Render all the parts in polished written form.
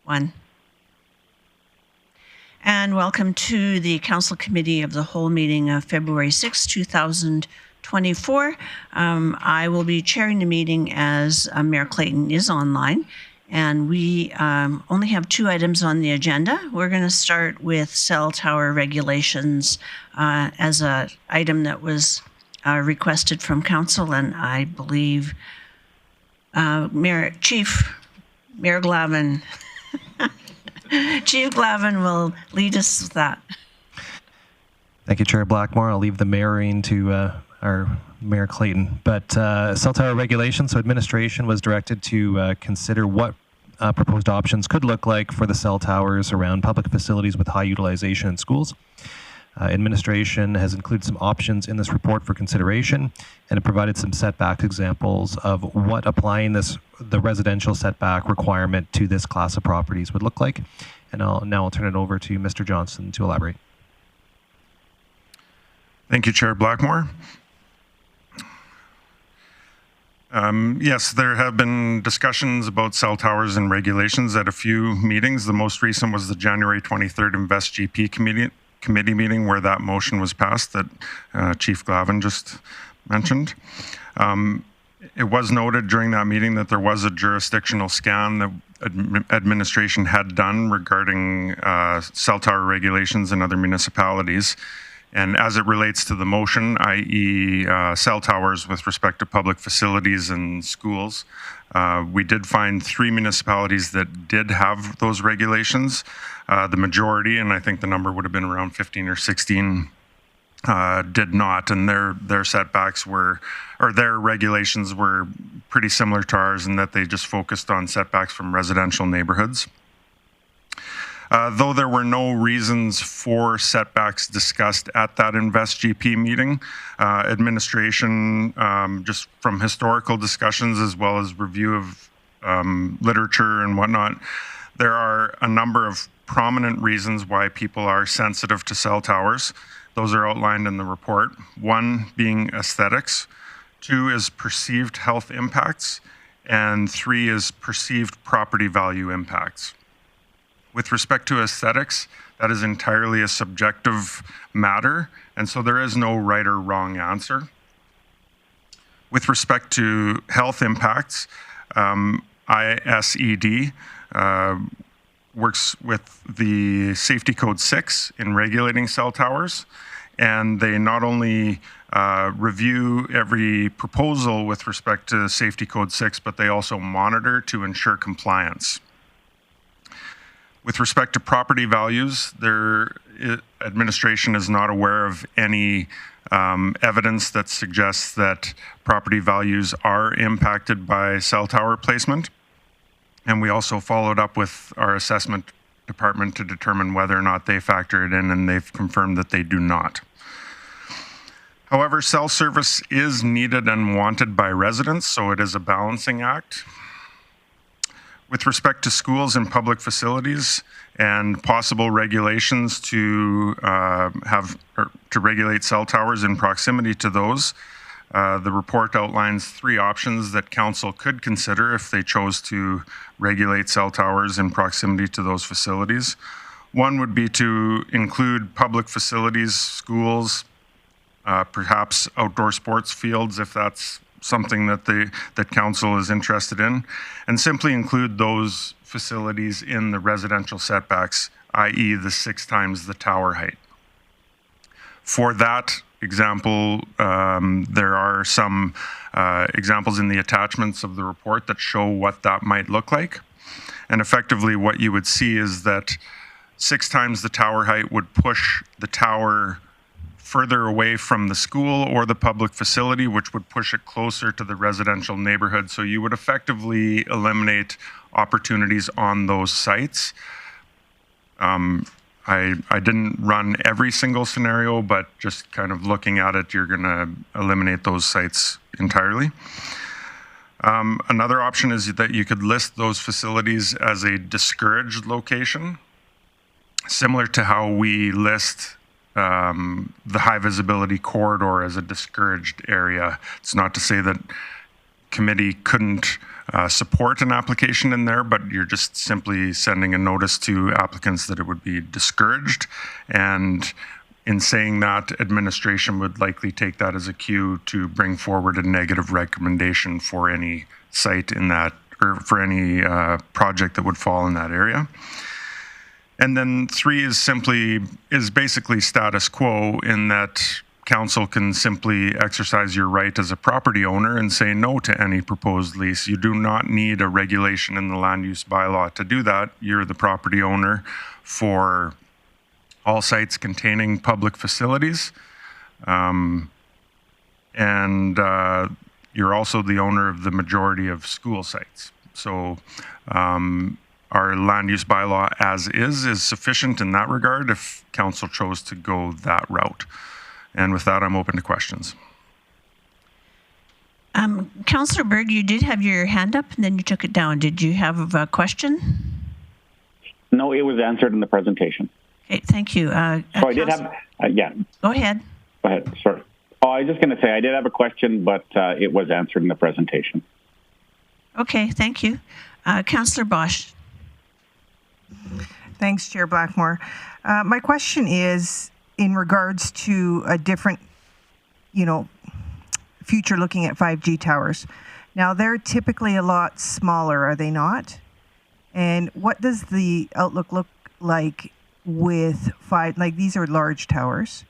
One. And welcome to the Council Committee of the Whole meeting of February 6, 2024. I will be chairing the meeting as Mayor Clayton is online. And we only have 2 items on the agenda. We're going to start with cell tower regulations as an item that was requested from Council, and I believe Chief Mayor Glavin Chief Glavin will lead us with that. Thank you, Chair Blackmore. I'll leave the mayoring to our Mayor Clayton. But cell tower regulation, so administration was directed to consider what proposed options could look like for the cell towers around public facilities with high utilization in schools. Administration has included some options in this report for consideration, and it provided some setback examples of what applying the residential setback requirement to this class of properties would look like. And now I'll turn it over to Mr. Johnson to elaborate. Thank you, Chair Blackmore. Yes, there have been discussions about cell towers and regulations at a few meetings. The most recent was the January 23rd Invest GP committee meeting where that motion was passed that Chief Glavin just mentioned. It was noted during that meeting that there was a jurisdictional scan that administration had done regarding cell tower regulations in other municipalities. And as it relates to the motion, i.e. Cell towers with respect to public facilities and schools, we did find 3 municipalities that did have those regulations. The majority, and I think the number would have been around 15 or 16, did not, and their setbacks were, or their regulations were pretty similar to ours in that they just focused on setbacks from residential neighborhoods. Though there were no reasons for setbacks discussed at that Invest GP meeting, administration, just from historical discussions as well as review of literature and whatnot, there are a number of prominent reasons why people are sensitive to cell towers. Those are outlined in the report. 1 being aesthetics, 2 is perceived health impacts, and 3 is perceived property value impacts. With respect to aesthetics, that is entirely a subjective matter, and so there is no right or wrong answer. With respect to health impacts, ISED works with the Safety Code 6 in regulating cell towers, and they not only review every proposal with respect to Safety Code 6, but they also monitor to ensure compliance. With respect to property values, administration is not aware of any evidence that suggests that property values are impacted by cell tower placement. And we also followed up with our assessment department to determine whether or not they factor it in, and they've confirmed that they do not. However, cell service is needed and wanted by residents, so it is a balancing act. With respect to schools and public facilities and possible regulations to regulate cell towers in proximity to those, the report outlines 3 options that council could consider if they chose to regulate cell towers in proximity to those facilities. 1 would be to include public facilities, schools, perhaps outdoor sports fields if that's something that council is interested in, and simply include those facilities in the residential setbacks, i.e. the 6 times the tower height. For that example, there are some examples in the attachments of the report that show what that might look like. And effectively what you would see is that 6 times the tower height would push the tower further away from the school or the public facility, which would push it closer to the residential neighborhood. So you would effectively eliminate opportunities on those sites. I didn't run every single scenario, but just kind of looking at it, you're going to eliminate those sites entirely. Another option is that you could list those facilities as a discouraged location, similar to how we list the high visibility corridor as a discouraged area. It's not to say that committee couldn't support an application in there, but you're just simply sending a notice to applicants that it would be discouraged. And in saying that, administration would likely take that as a cue to bring forward a negative recommendation for any site in that, or for any project that would fall in that area. And then 3 is basically status quo, in that council can simply exercise your right as a property owner and say no to any proposed lease. You do not need a regulation in the land use bylaw to do that. You're the property owner for all sites containing public facilities. And you're also the owner of the majority of school sites. So our land use bylaw as is sufficient in that regard if council chose to go that route. And with that, I'm open to questions. Councillor Berg, you did have your hand up and then you took it down. Did you have a question? No, it was answered in the presentation. Okay, thank you. So I did have, yeah. Go ahead. Go ahead, sorry. Oh, I was just going to say, I did have a question, but it was answered in the presentation. Okay, thank you. Councillor Bosch. Thanks, Chair Blackmore. My question is in regards to a different, future looking at 5G towers. Now, they're typically a lot smaller, are they not? And what does the outlook look like with these are large towers,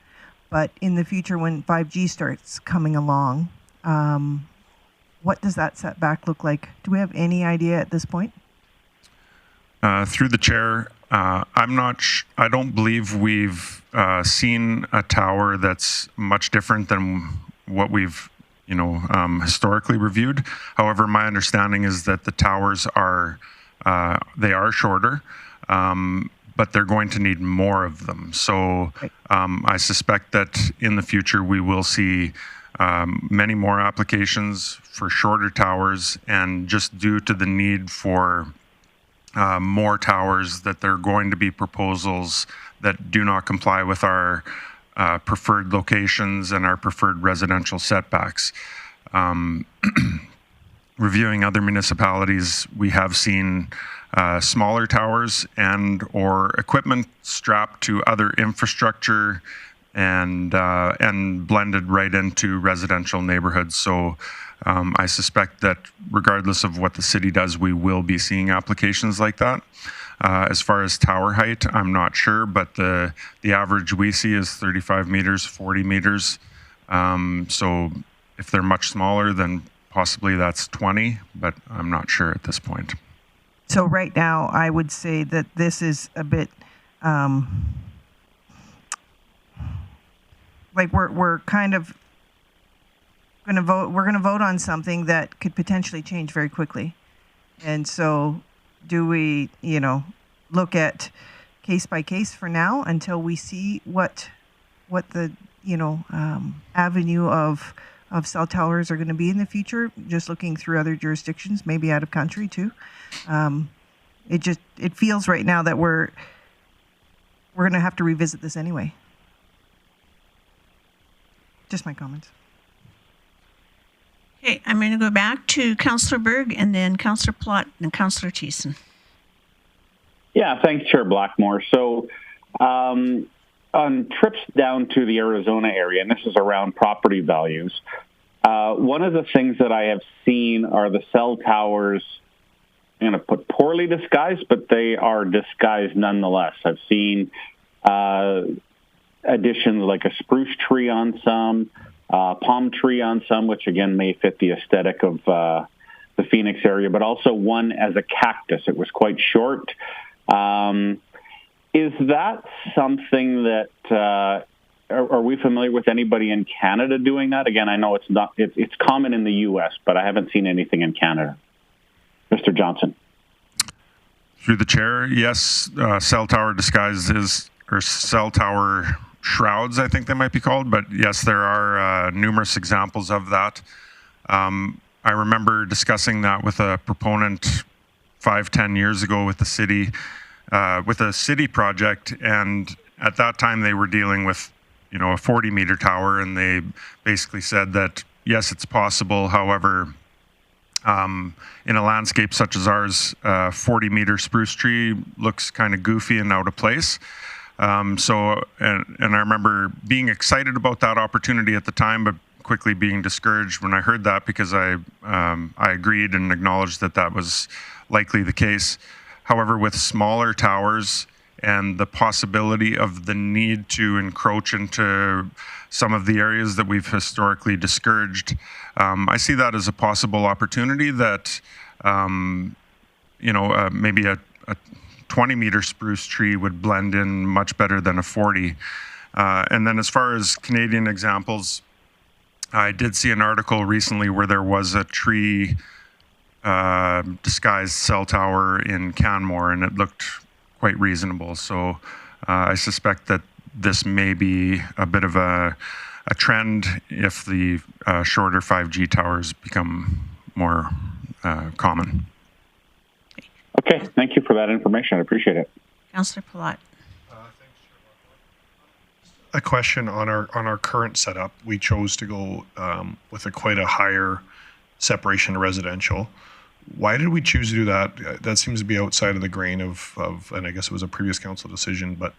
but in the future when 5G starts coming along, what does that setback look like? Do we have any idea at this point? Through the chair, I don't believe we've seen a tower that's much different than what we've, historically reviewed. However, my understanding is that the towers are shorter, but they're going to need more of them. So I suspect that in the future we will see many more applications for shorter towers, and just due to the need for more towers, that there are going to be proposals that do not comply with our preferred locations and our preferred residential setbacks. Reviewing other municipalities, we have seen smaller towers and or equipment strapped to other infrastructure and blended right into residential neighborhoods. So I suspect that regardless of what the city does, we will be seeing applications like that. As far as tower height, I'm not sure, but the average we see is 35 meters, 40 meters. So if they're much smaller, then possibly that's 20, but I'm not sure at this point. So right now, I would say that this is a bit like we're kind of going to vote. We're going to vote on something that could potentially change very quickly, and so do we, look at case by case for now until we see what the avenue of cell towers are going to be in the future, just looking through other jurisdictions, maybe out of country too. It feels right now that we're going to have to revisit this anyway. Just my comments. Okay, I'm going to go back to Councillor Berg and then Councillor Plott and Councillor Thiessen. Yeah, thanks, Chair Blackmore. So on trips down to the Arizona area, and this is around property values, one of the things that I have seen are the cell towers, I'm going to put poorly disguised, but they are disguised nonetheless. I've seen additions like a spruce tree on some, palm tree on some, which again may fit the aesthetic of the Phoenix area, but also one as a cactus. It was quite short. Is that something that, are we familiar with anybody in Canada doing that? Again, I know it's common in the U.S., but I haven't seen anything in Canada. Mr. Johnson. Through the chair, yes, cell tower disguises, or cell tower shrouds, I think they might be called, but yes, there are numerous examples of that. I remember discussing that with a proponent 5-10 years ago with the city, with a city project, and at that time they were dealing with, a 40-meter tower, and they basically said that yes, it's possible. However, In a landscape such as ours, 40-meter spruce tree looks kind of goofy and out of place. And I remember being excited about that opportunity at the time, but quickly being discouraged when I heard that, because I agreed and acknowledged that that was likely the case. However, with smaller towers and the possibility of the need to encroach into some of the areas that we've historically discouraged, I see that as a possible opportunity that, maybe a 20-meter spruce tree would blend in much better than a 40. And then as far as Canadian examples, I did see an article recently where there was a tree disguised cell tower in Canmore, and it looked quite reasonable. So I suspect that this may be a bit of a trend if the shorter 5G towers become more common. Okay, thank you for that information. I appreciate it. Councillor Palat. A question on our current setup. We chose to go with quite a higher separation of residential. Why did we choose to do that? That seems to be outside of the grain of and I guess it was a previous council decision, but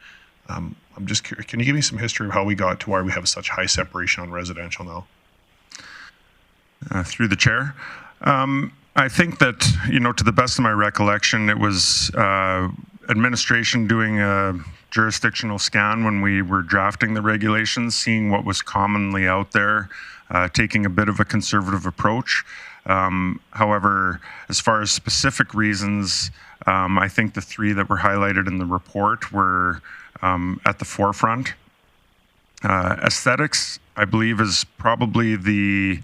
I'm just curious, can you give me some history of how we got to why we have such high separation on residential now? Through the chair. I think that, to the best of my recollection, it was administration doing a jurisdictional scan when we were drafting the regulations, seeing what was commonly out there, taking a bit of a conservative approach. However, as far as specific reasons, I think the three that were highlighted in the report were at the forefront. Aesthetics, I believe, is probably the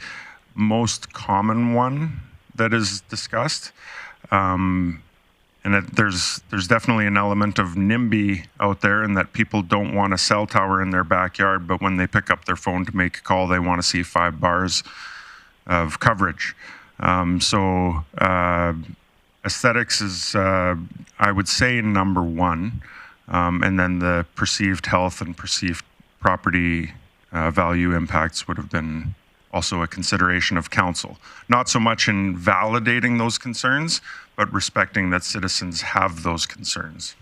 most common one that is discussed. And there's definitely an element of NIMBY out there, in that people don't want a cell tower in their backyard, but when they pick up their phone to make a call, they want to see 5 bars of coverage. Aesthetics is, I would say, number one. And then the perceived health and perceived property value impacts would have been also a consideration of council. Not so much in validating those concerns, but respecting that citizens have those concerns.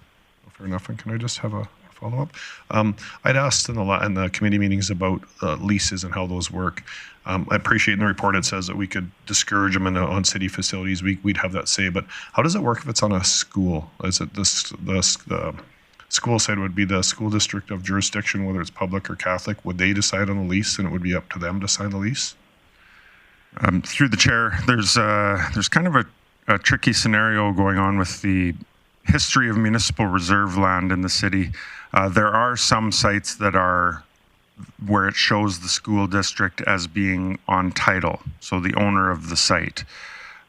Fair enough. And can I just have a follow-up? I'd asked in the committee meetings about leases and how those work. I appreciate in the report it says that we could discourage them on city facilities. We'd have that say, but how does it work if it's on a school? Is it the school side would be the school district of jurisdiction, whether it's public or Catholic? Would they decide on the lease, and it would be up to them to sign the lease? Through the chair, there's kind of a tricky scenario going on with the history of municipal reserve land in the city. There are some sites that are where it shows the school district as being on title, so the owner of the site.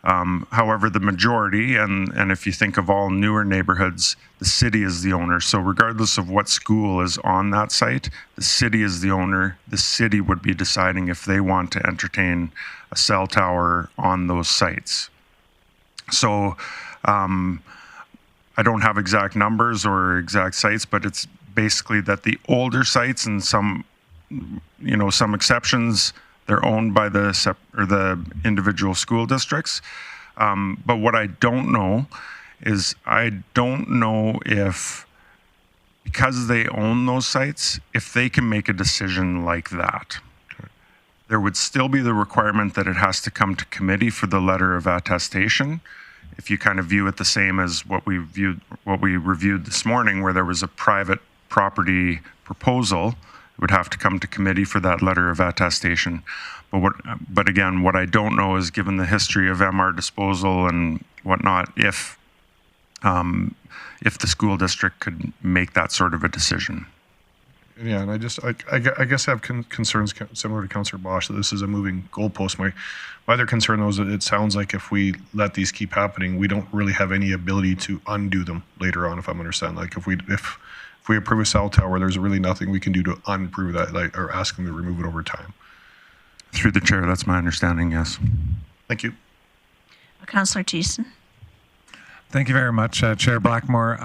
However, the majority, and if you think of all newer neighborhoods, the city is the owner. So regardless of what school is on that site, the city is the owner. The city would be deciding if they want to entertain a cell tower on those sites. So I don't have exact numbers or exact sites, but it's basically that the older sites, and some exceptions, they're owned by the individual school districts. But what I don't know is, I don't know if, because they own those sites, if they can make a decision like that. There would still be the requirement that it has to come to committee for the letter of attestation. If you kind of view it the same as what we reviewed this morning, where there was a private property proposal, it would have to come to committee for that letter of attestation. But again, what I don't know is, given the history of MR disposal and whatnot, if the school district could make that sort of a decision. Yeah, and I guess I have concerns similar to Councillor Bosch, that this is a moving goalpost. My other concern, though, is that it sounds like if we let these keep happening, we don't really have any ability to undo them later on, if I'm understanding. Like if we approve a cell tower, there's really nothing we can do to unprove that, or ask them to remove it over time. Through the chair, that's my understanding, yes. Thank you. Councillor Thiessen. Thank you very much, Chair Blackmore.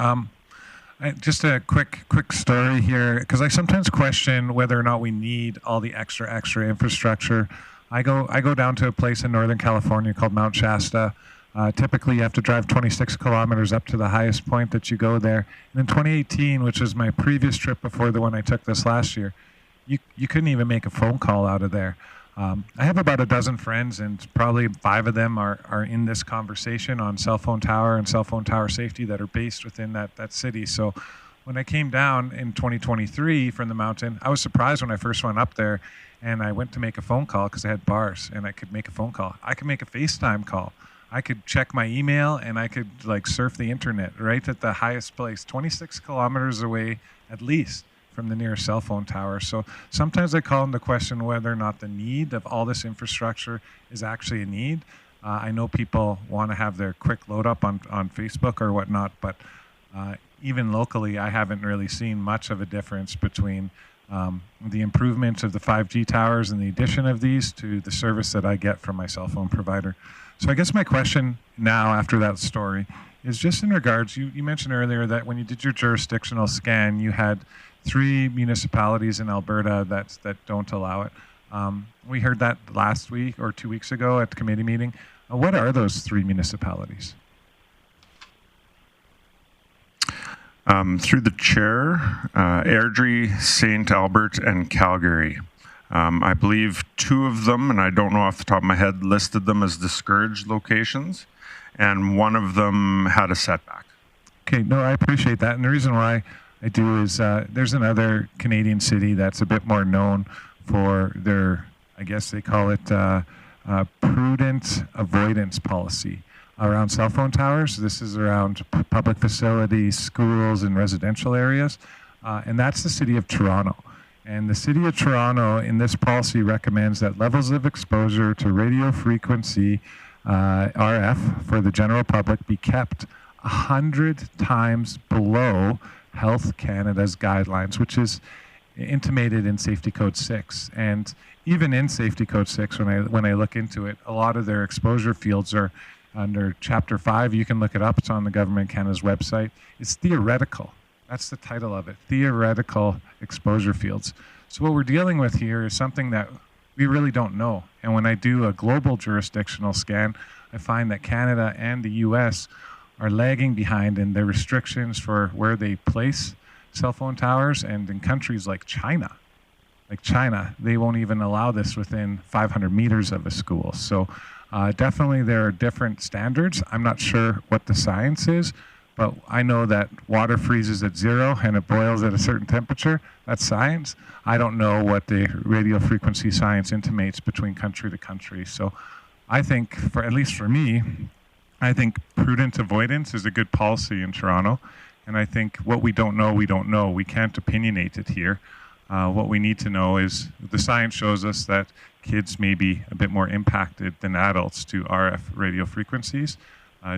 Just a quick story here, because I sometimes question whether or not we need all the extra infrastructure. I go down to a place in Northern California called Mount Shasta. Typically, you have to drive 26 kilometers up to the highest point that you go there. And in 2018, which was my previous trip before the one I took this last year, you couldn't even make a phone call out of there. I have about a dozen friends, and probably 5 of them are in this conversation on cell phone tower and cell phone tower safety that are based within that city. So when I came down in 2023 from the mountain, I was surprised when I first went up there, and I went to make a phone call because I had bars, and I could make a phone call. I could make a FaceTime call. I could check my email, and I could surf the internet right at the highest place, 26 kilometers away at least from the nearest cell phone tower. So sometimes I call into question whether or not the need of all this infrastructure is actually a need. I know people want to have their quick load up on Facebook or whatnot, but even locally, I haven't really seen much of a difference between the improvements of the 5G towers and the addition of these to the service that I get from my cell phone provider. So I guess my question now after that story is just in regards, you mentioned earlier that when you did your jurisdictional scan, you had 3 municipalities in Alberta that don't allow it. We heard that last week or 2 weeks ago at the committee meeting. What are those 3 municipalities? Through the chair, Airdrie, St. Albert, and Calgary. I believe 2 of them, and I don't know off the top of my head, listed them as discouraged locations, and 1 of them had a setback. Okay, no, I appreciate that. And the reason why I do is there's another Canadian city that's a bit more known for their, I guess they call it prudent avoidance policy around cell phone towers. This is around public facilities, schools, and residential areas. And that's the city of Toronto. And the city of Toronto in this policy recommends that levels of exposure to radio frequency RF for the general public be kept 100 times below Health Canada's guidelines, which is intimated in Safety Code 6. And even in Safety Code 6, when I look into it, a lot of their exposure fields are under Chapter 5. You can look it up. It's on the Government of Canada's website. It's theoretical. That's the title of it, theoretical exposure fields. So what we're dealing with here is something that we really don't know. And when I do a global jurisdictional scan, I find that Canada and the US are lagging behind in their restrictions for where they place cell phone towers. And in countries like China, they won't even allow this within 500 meters of a school. So definitely there are different standards. I'm not sure what the science is, but I know that water freezes at 0 and it boils at a certain temperature. That's science. I don't know what the radio frequency science intimates between country to country. So I think, at least for me, I think prudent avoidance is a good policy in Toronto. And I think what we don't know, we don't know. We can't opinionate it here. What we need to know is the science shows us that kids may be a bit more impacted than adults to RF radio frequencies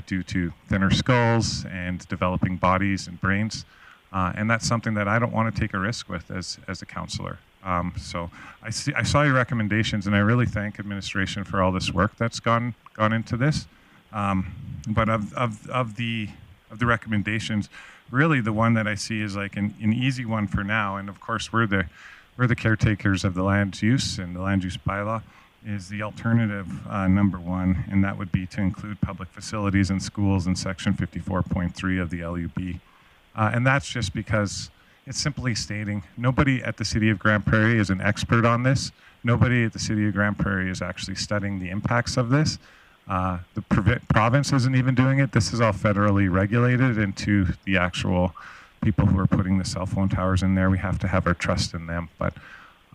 due to thinner skulls and developing bodies and brains. And that's something that I don't want to take a risk with as a counselor. So I saw your recommendations, and I really thank administration for all this work that's gone into this. But of the recommendations, really the one that I see is like an easy one for now. And of course, we're the caretakers of the land use and the land use bylaw. Is the alternative number 1, and that would be to include public facilities and schools in section 54.3 of the LUB. And that's just because it's simply stating nobody at the city of Grande Prairie is an expert on this. Nobody at the city of Grande Prairie is actually studying the impacts of this. The province isn't even doing it. This is all federally regulated, and to the actual people who are putting the cell phone towers in there, we have to have our trust in them. But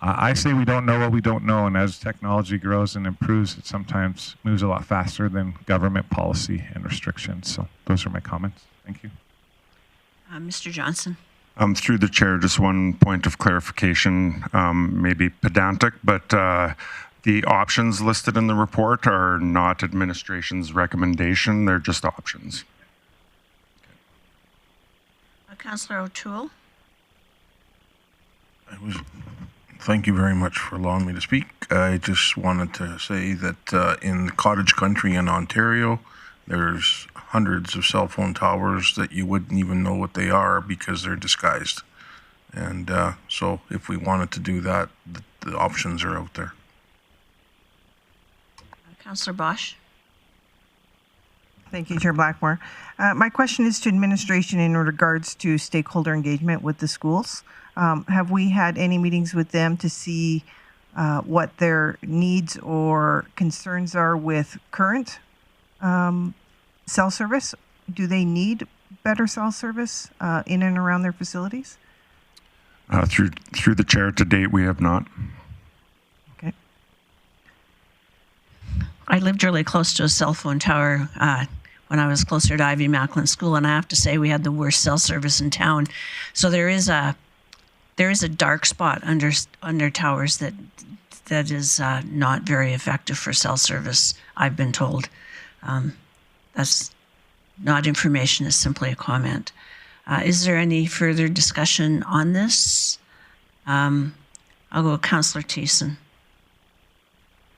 I say we don't know what we don't know, and as technology grows and improves, it sometimes moves a lot faster than government policy and restrictions. So those are my comments. Thank you. Mr. Johnson. Through the chair, just one point of clarification, maybe pedantic, but the options listed in the report are not administration's recommendation. They're just options. Councillor O'Toole. Thank you very much for allowing me to speak. I just wanted to say that in cottage country in Ontario, there's hundreds of cell phone towers that you wouldn't even know what they are because they're disguised. And so if we wanted to do that, the options are out there. Councillor Bosch. Thank you, Chair Blackmore. My question is to administration in regards to stakeholder engagement with the schools. Have we had any meetings with them to see what their needs or concerns are with current cell service? Do they need better cell service in and around their facilities? Through the chair, to date, we have not. Okay. I lived really close to a cell phone tower when I was closer to Ivy Macklin School, and I have to say we had the worst cell service in town. So there is a dark spot under towers that is not very effective for cell service, I've been told. That's not information, it's simply a comment. Is there any further discussion on this? I'll go with Councillor Thiessen.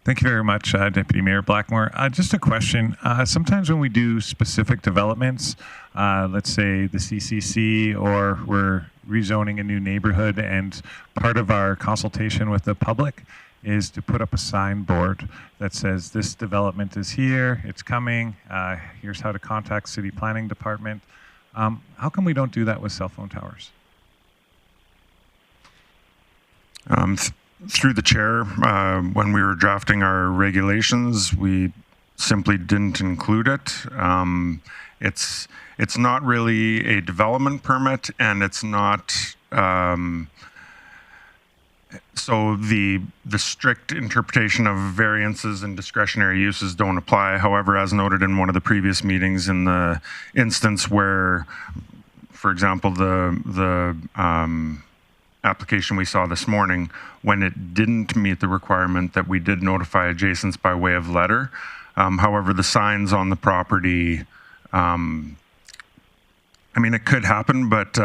Thank you very much, Deputy Mayor Blackmore. Just a question. Sometimes when we do specific developments, let's say the CCC, or we're rezoning a new neighborhood, and part of our consultation with the public is to put up a signboard that says this development is here, it's coming, here's how to contact City Planning Department. How come we don't do that with cell phone towers? Through the chair, when we were drafting our regulations, we simply didn't include it. It's not really a development permit, and it's not. So the strict interpretation of variances and discretionary uses don't apply. However, as noted in one of the previous meetings, in the instance where, for example, the application we saw this morning, when it didn't meet the requirement, that we did notify adjacents by way of letter. However, the signs on the property, I mean, it could happen, but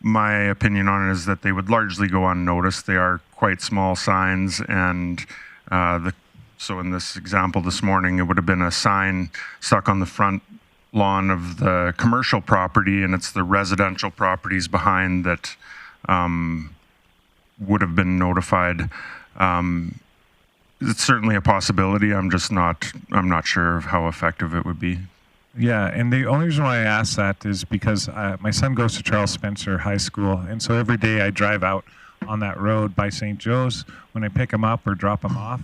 my opinion on it is that they would largely go unnoticed. They are quite small signs, and so in this example this morning, it would have been a sign stuck on the front lawn of the commercial property, and it's the residential properties behind that would have been notified. It's certainly a possibility. I'm not sure of how effective it would be. Yeah, and the only reason why I ask that is because my son goes to Charles Spencer High School, and so every day I drive out on that road by St. Joe's when I pick him up or drop him off,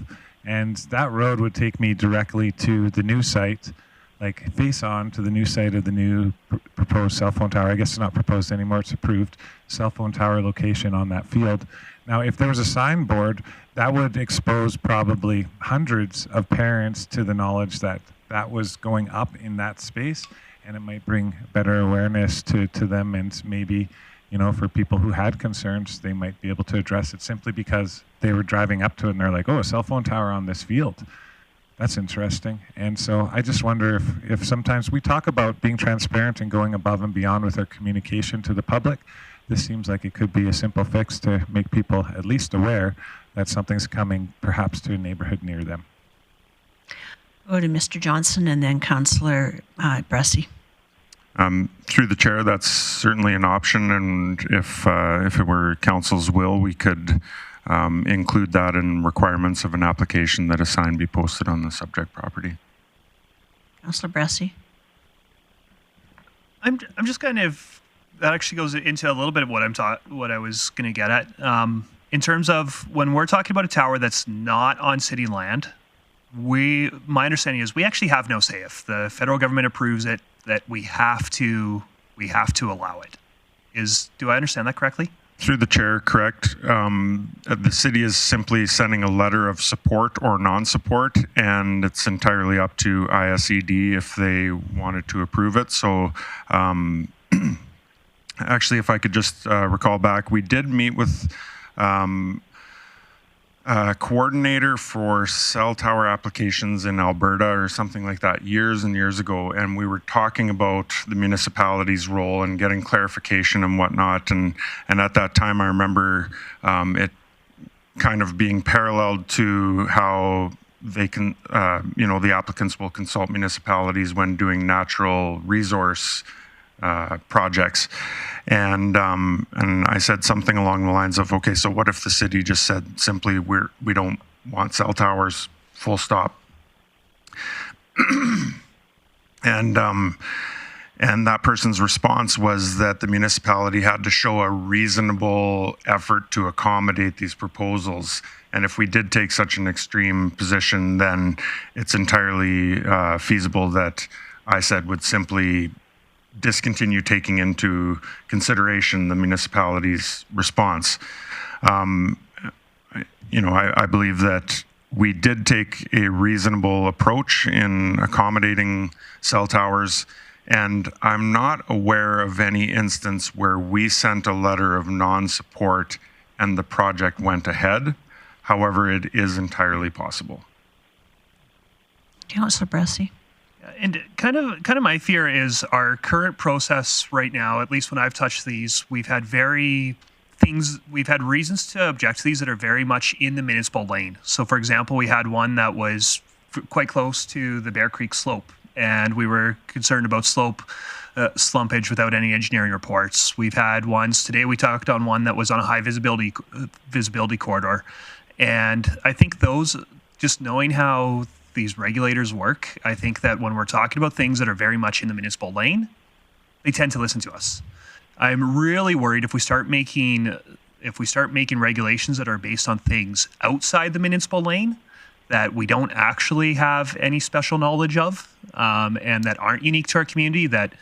and that road would take me directly to the new site, like face on to the new site of the new proposed cell phone tower. I guess it's not proposed anymore, it's approved cell phone tower location on that field. Now, if there was a signboard, that would expose probably hundreds of parents to the knowledge that that was going up in that space, and it might bring better awareness to them, and maybe, you know, for people who had concerns, they might be able to address it simply because they were driving up to it and they're like, oh, a cell phone tower on this field. That's interesting. And so I just wonder if sometimes we talk about being transparent and going above and beyond with our communication to the public. This seems like it could be a simple fix to make people at least aware that something's coming perhaps to a neighborhood near them. Go to Mr. Johnson and then Councillor Bressy. Through the chair, that's certainly an option, and if it were council's will, we could include that in requirements of an application that a sign be posted on the subject property. Councillor Bressy. I'm just kind of, that actually goes into a little bit of what I was going to get at. In terms of when we're talking about a tower that's not on city land, my understanding is we actually have no say. If the federal government approves it, that we have to allow it. Do I understand that correctly? Through the chair, correct. The city is simply sending a letter of support or non-support, and it's entirely up to ISED if they wanted to approve it. So actually, if I could just recall back, we did meet with a coordinator for cell tower applications in Alberta or something like that years and years ago, and we were talking about the municipality's role and getting clarification and whatnot, and at that time I remember it kind of being paralleled to how they can, the applicants will consult municipalities when doing natural resource projects. And I said something along the lines of, okay, so what if the city just said simply, we don't want cell towers, full stop, And that person's response was that the municipality had to show a reasonable effort to accommodate these proposals. And if we did take such an extreme position, then it's entirely feasible that I said would simply discontinue taking into consideration the municipality's response. I believe that we did take a reasonable approach in accommodating cell towers. And I'm not aware of any instance where we sent a letter of non-support and the project went ahead. However, it is entirely possible. Councillor Bressie. And kind of my fear is our current process right now, at least when I've touched these, we've had reasons to object to these that are very much in the municipal lane. So for example, we had one that was quite close to the Bear Creek slope, and we were concerned about slope slumpage without any engineering reports. We've had ones today. We talked on one that was on a high visibility corridor, and I think those, just knowing how these regulators work, I think that when we're talking about things that are very much in the municipal lane, they tend to listen to us. I'm really worried if we start making regulations that are based on things outside the municipal lane that we don't actually have any special knowledge of, and that aren't unique to our community, that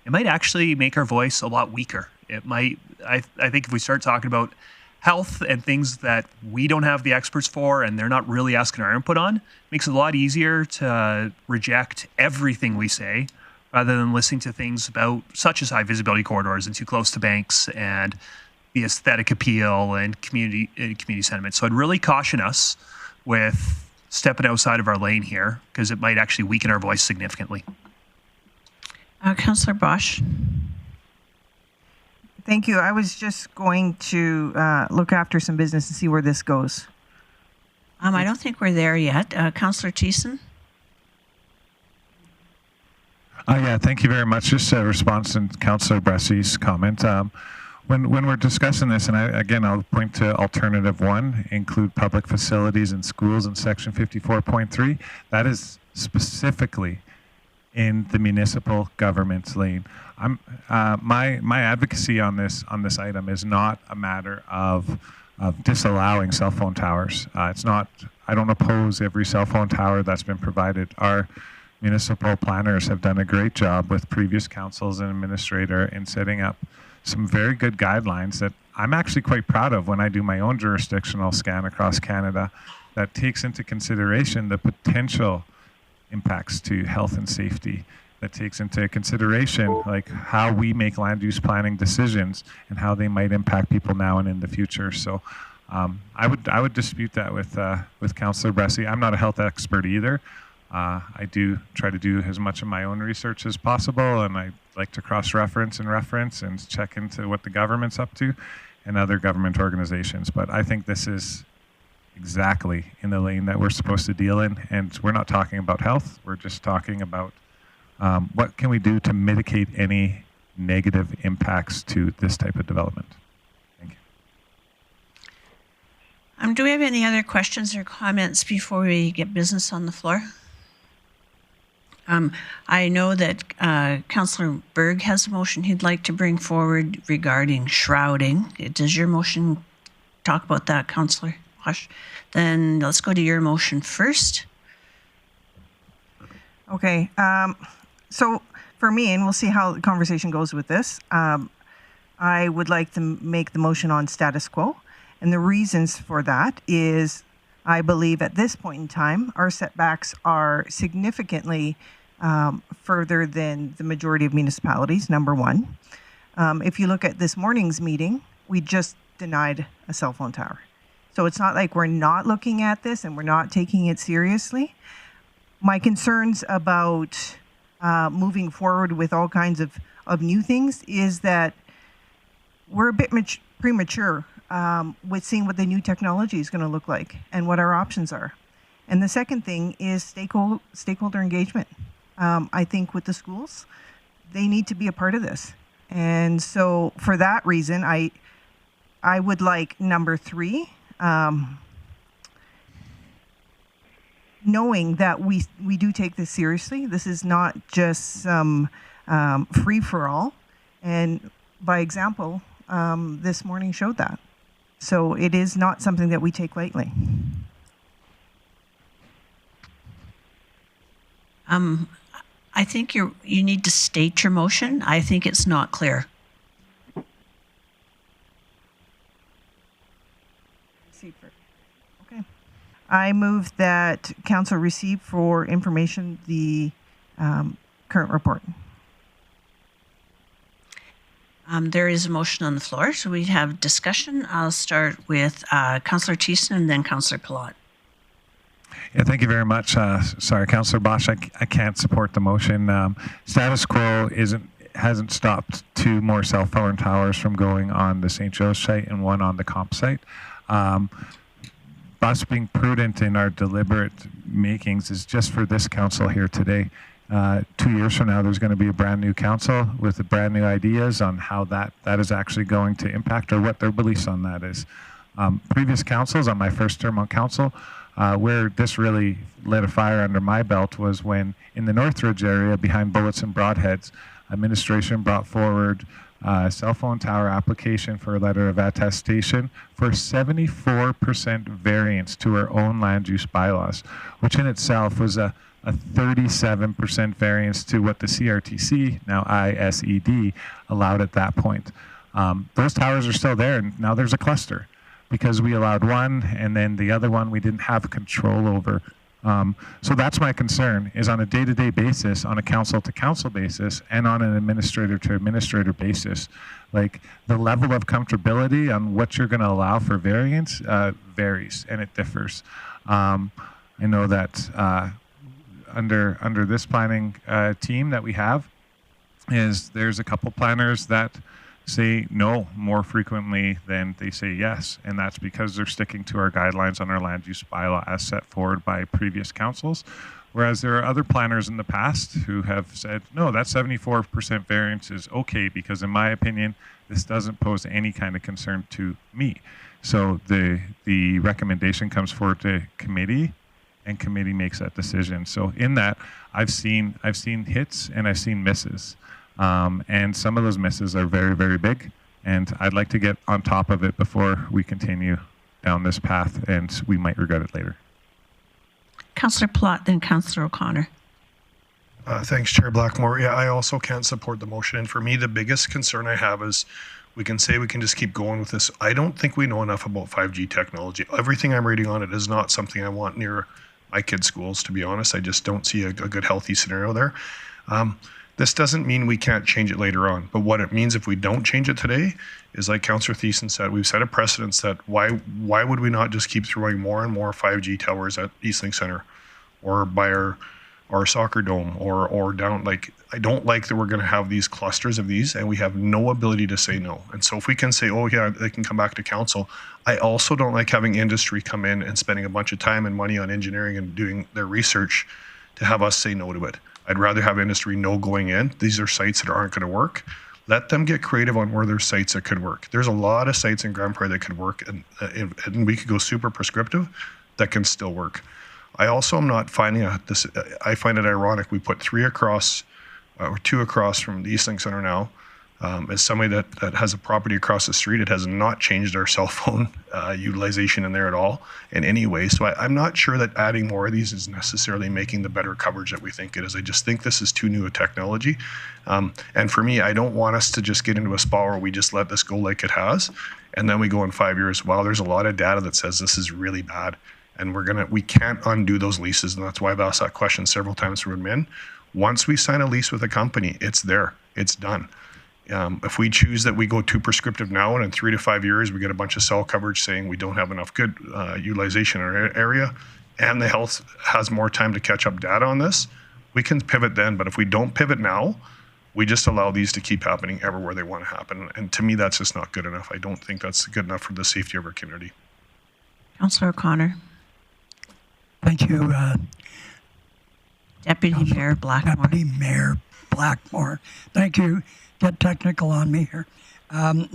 it might actually make our voice a lot weaker. It might, I think if we start talking about health and things that we don't have the experts for and they're not really asking our input on, it makes it a lot easier to reject everything we say rather than listening to things about such as high visibility corridors and too close to banks and the aesthetic appeal and community sentiment. So I'd really caution us with stepping outside of our lane here, because it might actually weaken our voice significantly. Councillor Bosch. Thank you. I was just going to look after some business and see where this goes. I don't think we're there yet. Councillor Thiessen. Yeah, thank you very much. Just a response to Councillor Bressie's comment. When we're discussing this, and I'll point to Alternative 1, include public facilities and schools in Section 54.3. That is specifically in the municipal government's lane. My advocacy on this item is not a matter of disallowing cell phone towers. It's not. I don't oppose every cell phone tower that's been provided. Our municipal planners have done a great job with previous councils and administrator in setting up some very good guidelines that I'm actually quite proud of when I do my own jurisdictional scan across Canada, that takes into consideration the potential impacts to health and safety, that takes into consideration like how we make land use planning decisions and how they might impact people now and in the future. So I would dispute that with Councillor Bressie. I'm not a health expert either. I do try to do as much of my own research as possible, and I like to cross-reference and reference and check into what the government's up to and other government organizations. But I think this is exactly in the lane that we're supposed to deal in, and we're not talking about health. We're just talking about what can we do to mitigate any negative impacts to this type of development. Thank you. Do we have any other questions or comments before we get business on the floor? I know that Councillor Berg has a motion he'd like to bring forward regarding shrouding. Does your motion talk about that, Councillor Bosch? Then let's go to your motion first. Okay. So for me, and we'll see how the conversation goes with this, I would like to make the motion on status quo. And the reasons for that is I believe at this point in time, our setbacks are significantly further than the majority of municipalities, number one. If you look at this morning's meeting, we just denied a cell phone tower. So it's not like we're not looking at this and we're not taking it seriously. My concerns about moving forward with all kinds of new things is that we're a bit premature with seeing what the new technology is going to look like and what our options are. And the second thing is stakeholder engagement. I think with the schools, they need to be a part of this. And so for that reason, I would like number 3. knowing that we do take this seriously. This is not just some free-for-all. And by example, this morning showed that. So it is not something that we take lightly. I think you need to state your motion. I think it's not clear. Okay. I move that council receive for information the current report. There is a motion on the floor, so we have discussion. I'll start with Councillor Thiessen and then Councillor Palat. Yeah, thank you very much. Sorry, Councillor Bosch, I can't support the motion. Status quo hasn't stopped 2 more cell phone towers from going on the St. Joe's site and 1 on the comp site. Us being prudent in our deliberate makings is just for this council here today. 2 years from now, there's going to be a brand new council with brand new ideas on how that is actually going to impact or what their beliefs on that is. Previous councils, on my first term on council, where this really lit a fire under my belt was when in the Northridge area behind Bullets and Broadheads, administration brought forward a cell phone tower application for a letter of attestation for 74% variance to our own land use bylaws, which in itself was a 37% variance to what the CRTC, now ISED, allowed at that point. Those towers are still there, and now there's a cluster because we allowed one, and then the other one we didn't have control over. So that's my concern, is on a day-to-day basis, on a council-to-council basis, and on an administrator-to-administrator basis. Like, the level of comfortability on what you're going to allow for variance varies, and it differs. I know that under this planning team that we have, there's a couple planners that say no more frequently than they say yes, and that's because they're sticking to our guidelines on our land use bylaw as set forward by previous councils, whereas there are other planners in the past who have said no, that 74% variance is okay because in my opinion this doesn't pose any kind of concern to me. So the recommendation comes forward to committee, and committee makes that decision. So in that, I've seen hits and I've seen misses. And some of those misses are very, very big, and I'd like to get on top of it before we continue down this path, and we might regret it later. Councillor Palat, then Councillor O'Connor. Thanks, Chair Blackmore. Yeah, I also can't support the motion, and for me, the biggest concern I have is we can say we can just keep going with this. I don't think we know enough about 5G technology. Everything I'm reading on it is not something I want near my kids' schools, to be honest. I just don't see a good, healthy scenario there. This doesn't mean we can't change it later on, but what it means if we don't change it today is, like Councillor Thiessen said, we've set a precedence that why would we not just keep throwing more and more 5G towers at Eastlink Center or by our soccer dome or down, like, I don't like that we're going to have these clusters of these and we have no ability to say no. And so if we can say, oh yeah, they can come back to council, I also don't like having industry come in and spending a bunch of time and money on engineering and doing their research to have us say no to it. I'd rather have industry know going in, these are sites that aren't going to work. Let them get creative on where there's sites that could work. There's a lot of sites in Grande Prairie that could work, and we could go super prescriptive that can still work. I also am not finding this. I find it ironic we put 3 across or 2 across from the Eastlink Center now. As somebody that has a property across the street, it has not changed our cell phone utilization in there at all in any way. So I'm not sure that adding more of these is necessarily making the better coverage that we think it is. I just think this is too new a technology. And for me, I don't want us to just get into a spot where we just let this go like it has. And then we go in 5 years, well, there's a lot of data that says this is really bad. And we can't undo those leases. And that's why I've asked that question several times from admin. Once we sign a lease with a company, it's there, it's done. If we choose that we go too prescriptive now and in 3 to 5 years we get a bunch of cell coverage saying we don't have enough good utilization in our area and the health has more time to catch up data on this, we can pivot then. But if we don't pivot now, we just allow these to keep happening everywhere they want to happen. And to me, that's just not good enough. I don't think that's good enough for the safety of our community. Councillor O'Connor. Thank you. Deputy Mayor Blackmore. Deputy Mayor Blackmore. Thank you. Get technical on me here.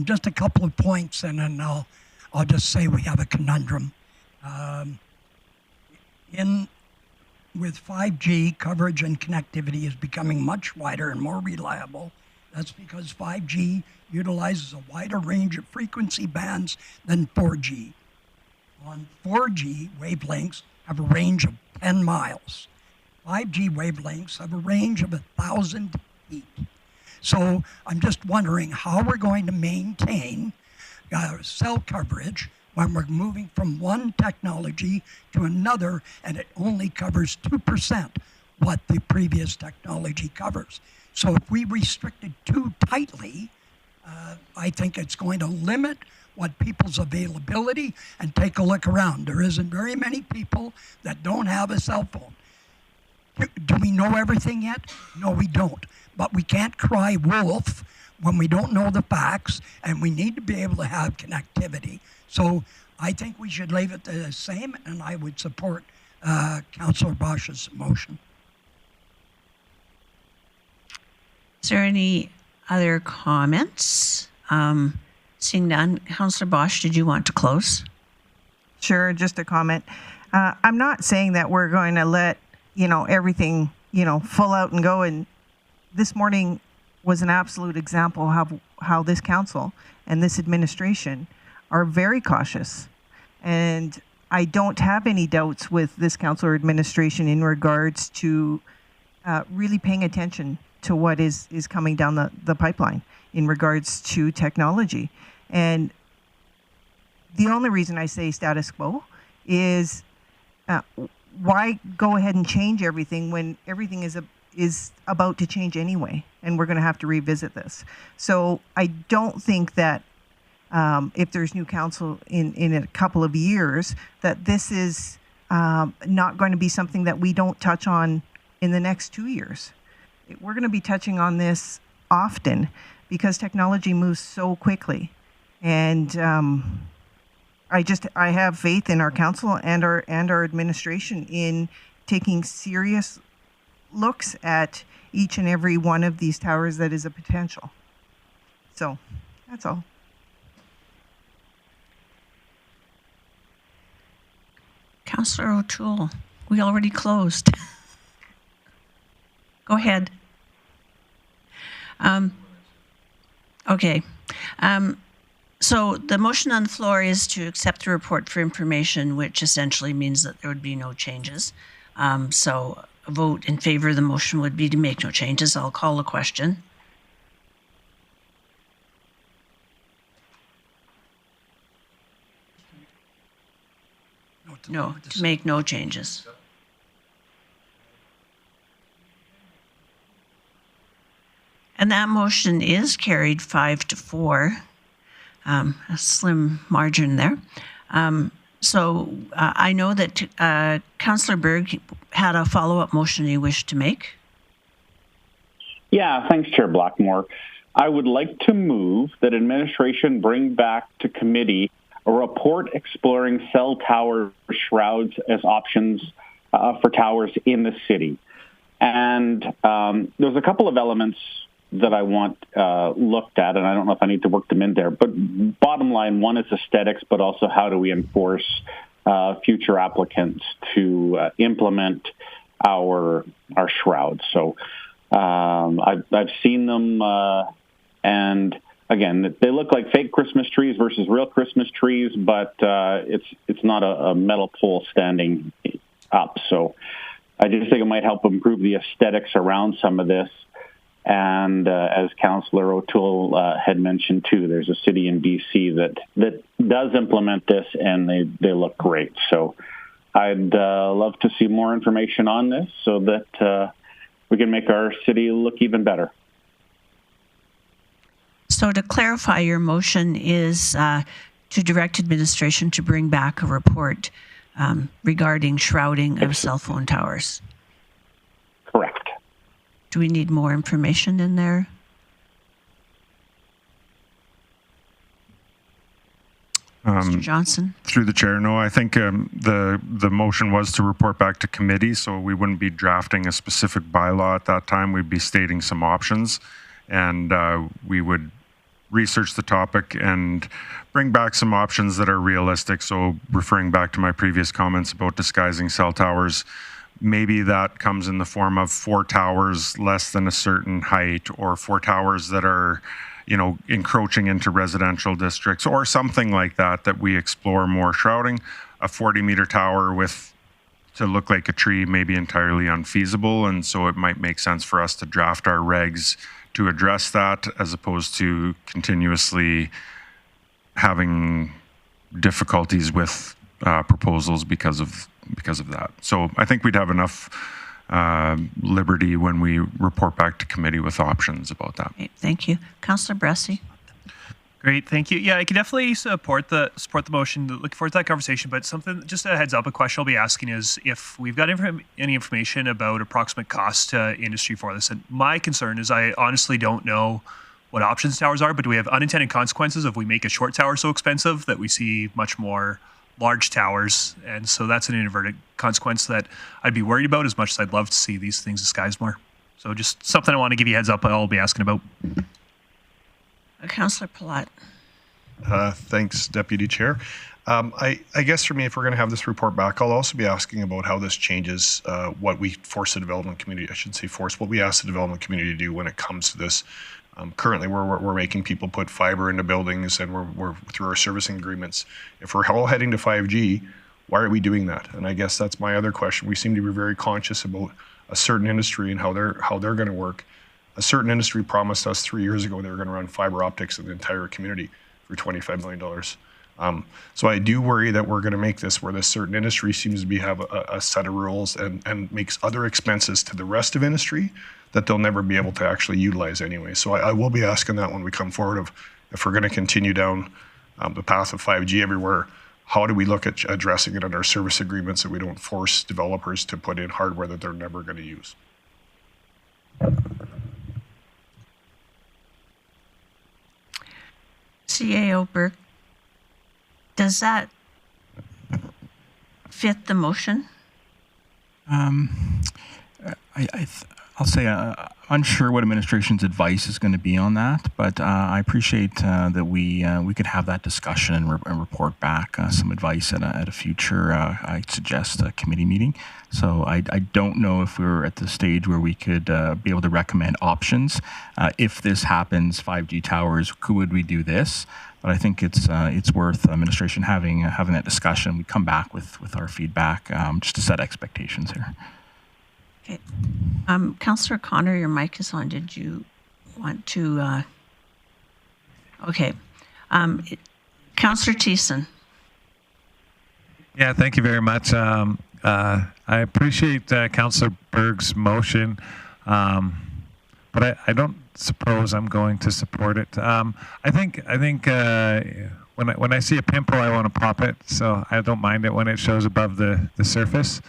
Just a couple of points, and then I'll just say we have a conundrum. In with 5G, coverage and connectivity is becoming much wider and more reliable. That's because 5G utilizes a wider range of frequency bands than 4G. On 4G, wavelengths have a range of 10 miles. 5G wavelengths have a range of 1,000 feet. So I'm just wondering how we're going to maintain cell coverage when we're moving from one technology to another and it only covers 2% what the previous technology covers. So if we restrict it too tightly, I think it's going to limit what people's availability, and take a look around. There isn't very many people that don't have a cell phone. Do we know everything yet? No, we don't. But we can't cry wolf when we don't know the facts, and we need to be able to have connectivity. So I think we should leave it the same, and I would support Councillor Bosch's motion. Is there any other comments? Seeing none, Councillor Bosch, did you want to close? Sure, just a comment. I'm not saying that we're going to let, everything, full out and go. And this morning was an absolute example of how this council and this administration are very cautious. And I don't have any doubts with this council or administration in regards to really paying attention to what is coming down the pipeline in regards to technology. And the only reason I say status quo is why go ahead and change everything when everything is about to change anyway, and we're going to have to revisit this. So I don't think that if there's new council in a couple of years, that this is not going to be something that we don't touch on in the next 2 years. We're going to be touching on this often because technology moves so quickly. And I have faith in our council and our administration in taking serious looks at each and every one of these towers that is a potential. So that's all. Councillor O'Toole, we already closed. Go ahead. Okay. So the motion on the floor is to accept the report for information, which essentially means that there would be no changes. So a vote in favor of the motion would be to make no changes. I'll call the question. No, to make no changes. And that motion is carried 5-4, a slim margin there. So I know that Councillor Berg had a follow-up motion he wished to make. Yeah, thanks, Chair Blackmore. I would like to move that administration bring back to committee a report exploring cell tower shrouds as options for towers in the city. And there's a couple of elements that I want looked at, and I don't know if I need to work them in there. But bottom line, one is aesthetics, but also how do we enforce future applicants to implement our shrouds. So I've seen them, and again, they look like fake Christmas trees versus real Christmas trees, but it's not a metal pole standing up. So I just think it might help improve the aesthetics around some of this. And as Councillor O'Toole had mentioned too, there's a city in BC that does implement this, and they look great. So I'd love to see more information on this so that we can make our city look even better. So to clarify, your motion is to direct administration to bring back a report regarding shrouding of cell phone towers. Correct. Do we need more information in there? Mr. Johnson? Through the chair, no, I think the motion was to report back to committee, so we wouldn't be drafting a specific bylaw at that time. We'd be stating some options, and we would research the topic and bring back some options that are realistic. So referring back to my previous comments about disguising cell towers maybe that comes in the form of 4 towers less than a certain height, or 4 towers that are, encroaching into residential districts, or something like that, that we explore more shrouding. A 40-meter tower to look like a tree may be entirely unfeasible, and so it might make sense for us to draft our regs to address that, as opposed to continuously having difficulties with proposals because of that. So I think we'd have enough liberty when we report back to committee with options about that. Okay, thank you. Councillor Bressie. Great, thank you. Yeah, I can definitely support the motion. Looking forward to that conversation. But just a heads up, a question I'll be asking is if we've got any information about approximate cost to industry for this. And my concern is I honestly don't know what options towers are, but do we have unintended consequences if we make a short tower so expensive that we see much more large towers? And so that's an inadvertent consequence that I'd be worried about, as much as I'd love to see these things disguised more. So just something I want to give you a heads up I'll be asking about. Councillor Palat. Thanks, Deputy Chair. I guess for me, if we're going to have this report back, I'll also be asking about how this changes what we force the development community, what we ask the development community to do when it comes to this. Currently, we're making people put fiber into buildings, and we're through our servicing agreements. If we're all heading to 5G, why are we doing that? And I guess that's my other question. We seem to be very conscious about a certain industry and how they're going to work. A certain industry promised us 3 years ago they were going to run fiber optics in the entire community for $25 million. So I do worry that we're going to make this where this certain industry seems to have a set of rules and makes other expenses to the rest of industry that they'll never be able to actually utilize anyway. So I will be asking that when we come forward of if we're going to continue down the path of 5G everywhere, how do we look at addressing it in our service agreements so we don't force developers to put in hardware that they're never going to use? CAO Burke, does that fit the motion? I'll say unsure what administration's advice is going to be on that, but I appreciate that we could have that discussion and report back some advice at a future, I suggest, a committee meeting. So I don't know if we're at the stage where we could be able to recommend options. If this happens, 5G towers, would we do this? But I think it's worth administration having that discussion. We come back with our feedback just to set expectations here. Okay. Councillor Connor, your mic is on. Did you want to? Okay. Councillor Thiessen. Yeah, thank you very much. I appreciate Councillor Berg's motion, but I don't suppose I'm going to support it. I think when I see a pimple, I want to pop it, so I don't mind it when it shows above the surface.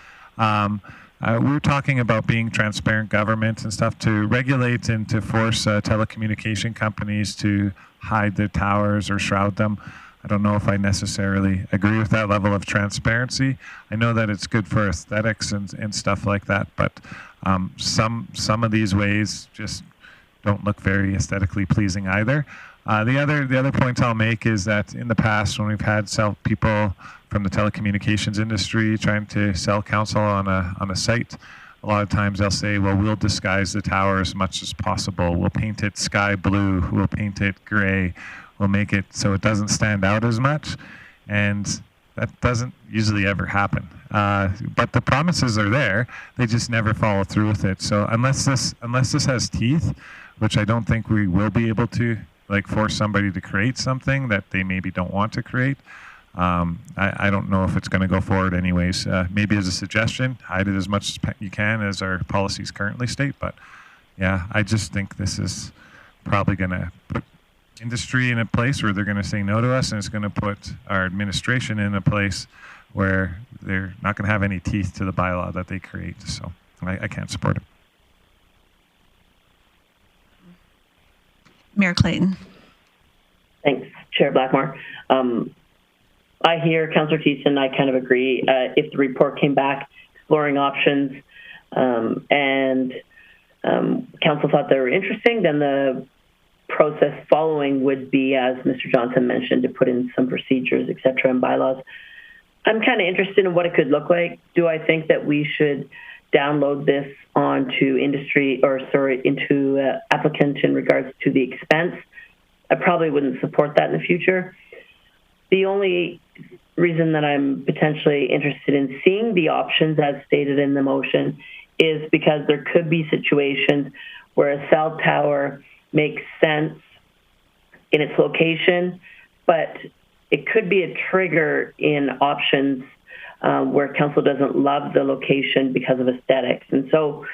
We were talking about being transparent government and stuff to regulate and to force telecommunication companies to hide their towers or shroud them. I don't know if I necessarily agree with that level of transparency. I know that it's good for aesthetics and stuff like that, but some of these ways just don't look very aesthetically pleasing either. The other point I'll make is that in the past, when we've had people from the telecommunications industry trying to sell council on a site, a lot of times they'll say, well, we'll disguise the tower as much as possible. We'll paint it sky blue. We'll paint it gray. We'll make it so it doesn't stand out as much. And that doesn't usually ever happen. But the promises are there. They just never follow through with it. So unless this has teeth, which I don't think we will be able to, like, force somebody to create something that they maybe don't want to create, I don't know if it's going to go forward anyways. Maybe as a suggestion, hide it as much as you can as our policies currently state. But yeah, I just think this is probably going to put industry in a place where they're going to say no to us, and it's going to put our administration in a place where they're not going to have any teeth to the bylaw that they create. So I can't support it. Mayor Clayton. Thanks, Chair Blackmore. I hear Councillor Thiessen, I kind of agree. If the report came back exploring options and council thought they were interesting, then the process following would be, as Mr. Johnson mentioned, to put in some procedures, et cetera, and bylaws. I'm kind of interested in what it could look like. Do I think that we should download this onto into applicant in regards to the expense. I probably wouldn't support that in the future. The only reason that I'm potentially interested in seeing the options as stated in the motion is because there could be situations where a cell tower makes sense in its location, but it could be a trigger in options where council doesn't love the location because of aesthetics. And so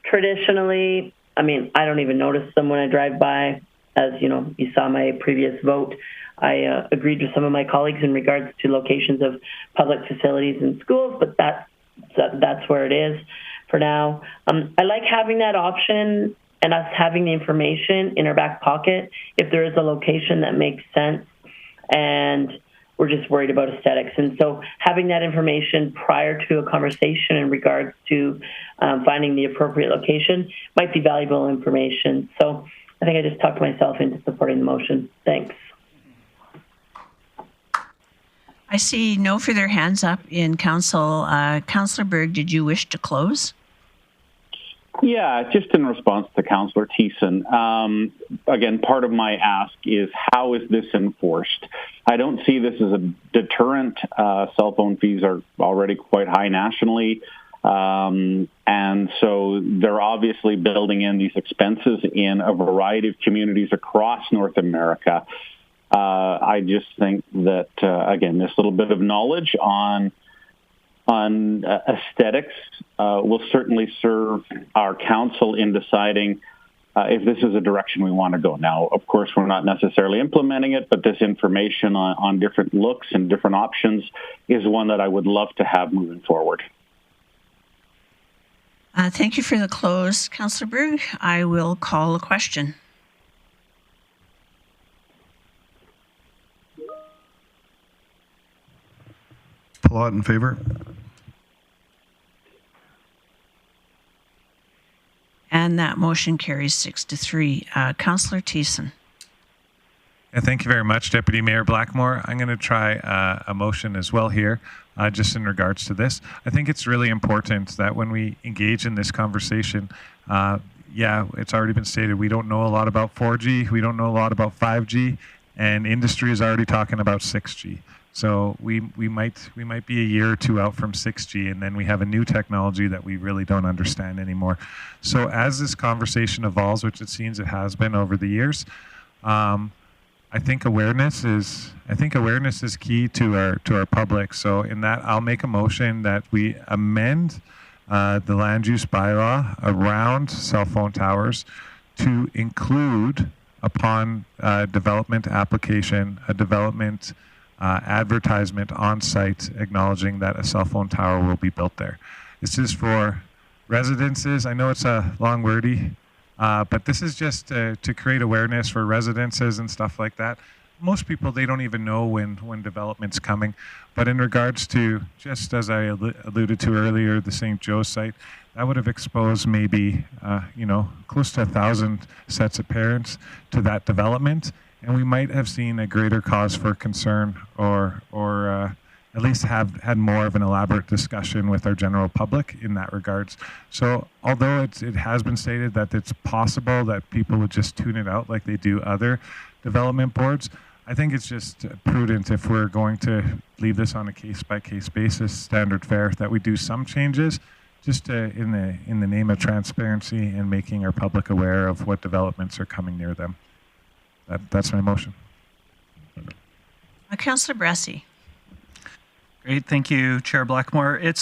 traditionally, I mean, I don't even notice them when I drive by. As you know, you saw my previous vote. I agreed with some of my colleagues in regards to locations of public facilities and schools, but that's where it is for now. I like having that option and us having the information in our back pocket if there is a location that makes sense and we're just worried about aesthetics. And so having that information prior to a conversation in regards to finding the appropriate location might be valuable information. So I think I just talked myself into supporting the motion. Thanks. I see no further hands up in council. Councillor Berg, did you wish to close? Yeah, just in response to Councillor Thiessen. Again, part of my ask is how is this enforced? I don't see this as a deterrent. Cell phone fees are already quite high nationally. And so they're obviously building in these expenses in a variety of communities across North America. I just think that, again, this little bit of knowledge on aesthetics will certainly serve our council in deciding if this is a direction we want to go. Now, of course, we're not necessarily implementing it, but this information on different looks and different options is one that I would love to have moving forward. Thank you for the close, Councillor Berg. I will call a question. Palat in favor. And that motion carries 6-3. Councillor Thiessen. Yeah, thank you very much, Deputy Mayor Blackmore. I'm going to try a motion as well here, just in regards to this. I think it's really important that when we engage in this conversation, yeah, it's already been stated, we don't know a lot about 4G, we don't know a lot about 5G, and industry is already talking about 6G. So we might be a year or two out from 6G, and then we have a new technology that we really don't understand anymore. So as this conversation evolves, which it seems it has been over the years, I think awareness is key to our public. So in that, I'll make a motion that we amend the land use bylaw around cell phone towers to include upon development application a development advertisement on site acknowledging that a cell phone tower will be built there. This is for residences. I know it's a long wordy, but this is just to create awareness for residences and stuff like that. Most people, they don't even know when development's coming. But in regards to, just as I alluded to earlier, the St. Joe site, that would have exposed maybe, close to 1,000 sets of parents to that development. And we might have seen a greater cause for concern or at least have had more of an elaborate discussion with our general public in that regards. So although it has been stated that it's possible that people would just tune it out like they do other development boards, I think it's just prudent if we're going to leave this on a case-by-case basis, standard fare, that we do some changes just in the name of transparency and making our public aware of what developments are coming near them. That's my motion. Councillor Bressy. Great, thank you, Chair Blackmore. I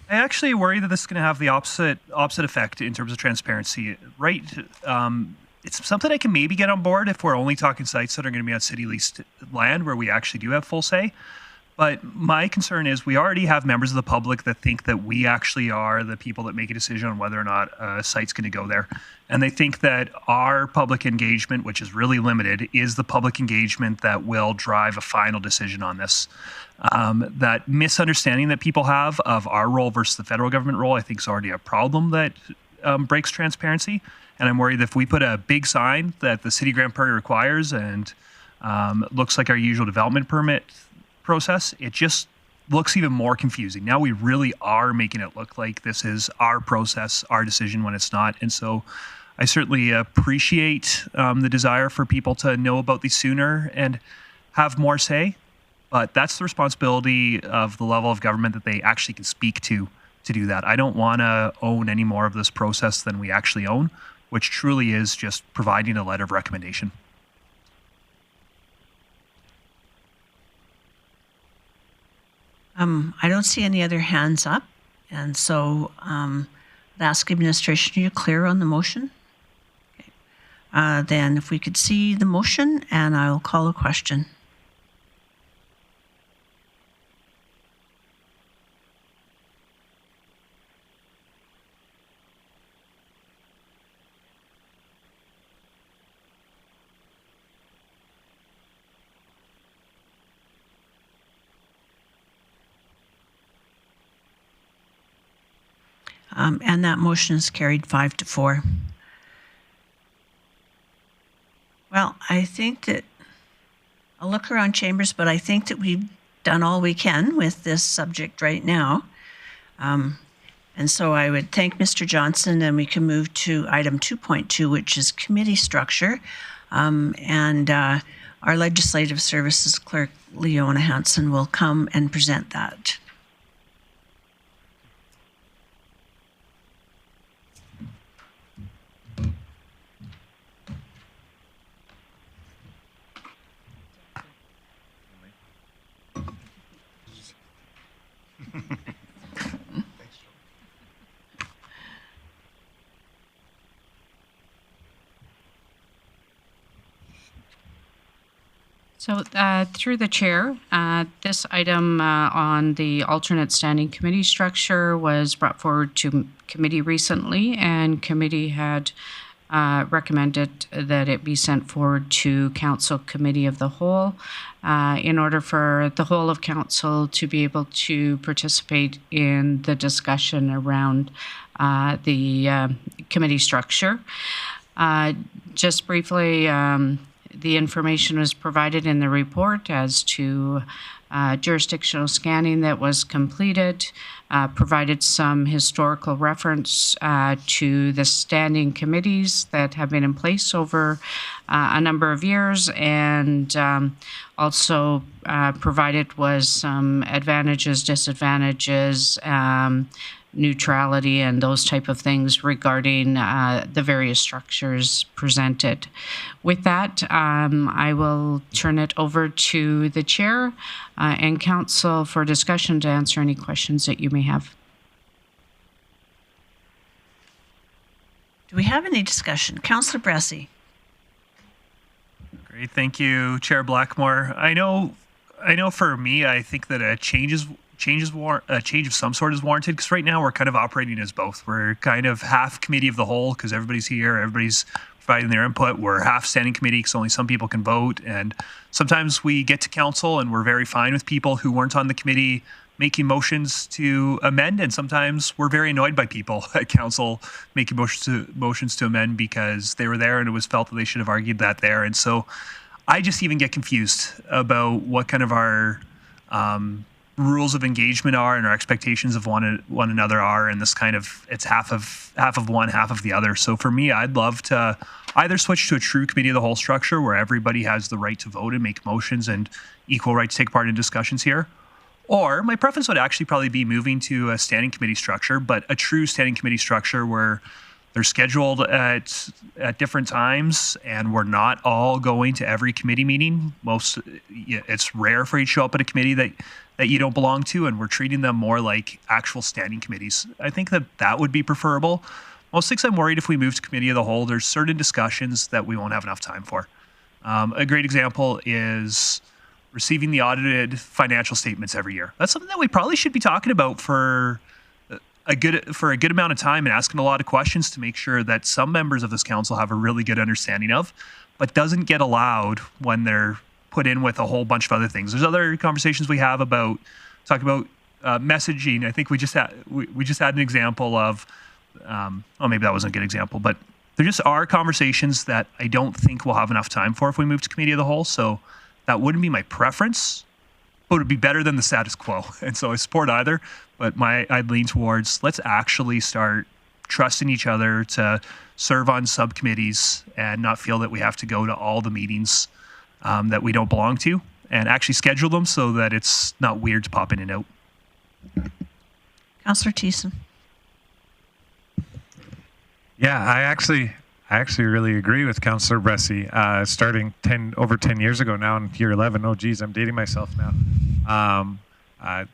actually worry that this is going to have the opposite effect in terms of transparency. Right, it's something I can maybe get on board if we're only talking sites that are going to be on city leased land where we actually do have full say. But my concern is we already have members of the public that think that we actually are the people that make a decision on whether or not a site's going to go there. And they think that our public engagement, which is really limited, is the public engagement that will drive a final decision on this. That misunderstanding that people have of our role versus the federal government role, I think is already a problem that breaks transparency. And I'm worried that if we put a big sign that the City of Grande Prairie requires and looks like our usual development permit process, it just looks even more confusing. Now we really are making it look like this is our process, our decision, when it's not. And so I certainly appreciate the desire for people to know about these sooner and have more say. But that's the responsibility of the level of government that they actually can speak to do that. I don't want to own any more of this process than we actually own, which truly is just providing a letter of recommendation. I don't see any other hands up, and so I'd ask administration, are you clear on the motion? Okay. Then if we could see the motion, and I'll call a question. And that motion is carried 5-4. Well, I think that I'll look around chambers, but I think that we've done all we can with this subject right now. And so I would thank Mr. Johnson, and we can move to item 2.2, which is committee structure. And our Legislative Services Clerk, Leona Hansen, will come and present that. So through the chair, this item on the alternate standing committee structure was brought forward to committee recently, and committee had recommended that it be sent forward to Council Committee of the Whole in order for the whole of Council to be able to participate in the discussion around the committee structure. Just briefly, the information was provided in the report as to jurisdictional scanning that was completed, provided some historical reference to the standing committees that have been in place over a number of years, and also provided was some advantages, disadvantages, neutrality, and those type of things regarding the various structures presented. With that, I will turn it over to the chair and council for discussion to answer any questions that you may have. Do we have any discussion? Councillor Bressie. Great, thank you, Chair Blackmore. I know for me, I think that a change of some sort is warranted, because right now we're kind of operating as both. We're kind of half committee of the whole because everybody's here, everybody's providing their input. We're half standing committee because only some people can vote. And sometimes we get to council and we're very fine with people who weren't on the committee making motions to amend, and sometimes we're very annoyed by people at council making motions to amend because they were there and it was felt that they should have argued that there. And so I just even get confused about what kind of our rules of engagement are and our expectations of one another are, and this kind of, it's half of one, half of the other. So for me, I'd love to either switch to a true committee of the whole structure where everybody has the right to vote and make motions and equal right to take part in discussions here, or my preference would actually probably be moving to a standing committee structure, but a true standing committee structure where they're scheduled at different times and we're not all going to every committee meeting. It's rare for you to show up at a committee that you don't belong to, and we're treating them more like actual standing committees. I think that would be preferable. Most things I'm worried if we move to committee of the whole, there's certain discussions that we won't have enough time for. A great example is receiving the audited financial statements every year. That's something that we probably should be talking about for a good amount of time and asking a lot of questions to make sure that some members of this council have a really good understanding of, but doesn't get allowed when they're put in with a whole bunch of other things. There's other conversations we have about talking about messaging. I think we just had an example of, maybe that wasn't a good example, but there just are conversations that I don't think we'll have enough time for if we move to committee of the whole. So that wouldn't be my preference, but it would be better than the status quo. And so I support either, but I'd lean towards let's actually start trusting each other to serve on subcommittees and not feel that we have to go to all the meetings that we don't belong to, and actually schedule them so that it's not weird to pop in and out. Councillor Thiessen. Yeah, I actually really agree with Councillor Bressie. Starting over 10 years ago now in year 11. Oh, geez, I'm dating myself now.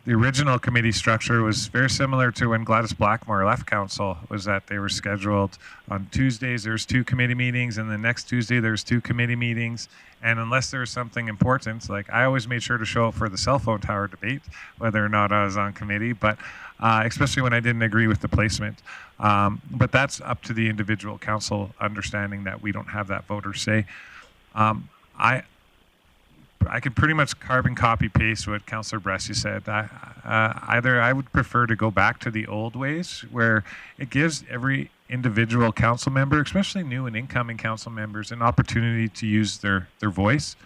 The original committee structure was very similar to when Gladys Blackmore left council, was that they were scheduled on Tuesdays, there's 2 committee meetings, and the next Tuesday there's 2 committee meetings. And unless there was something important, like I always made sure to show up for the cell phone tower debate, whether or not I was on committee, but especially when I didn't agree with the placement. But that's up to the individual council understanding that we don't have that voter say. I could pretty much carbon copy paste what Councillor Bressie said. Either I would prefer to go back to the old ways where it gives every individual council member, especially new and incoming council members, an opportunity to use their voice.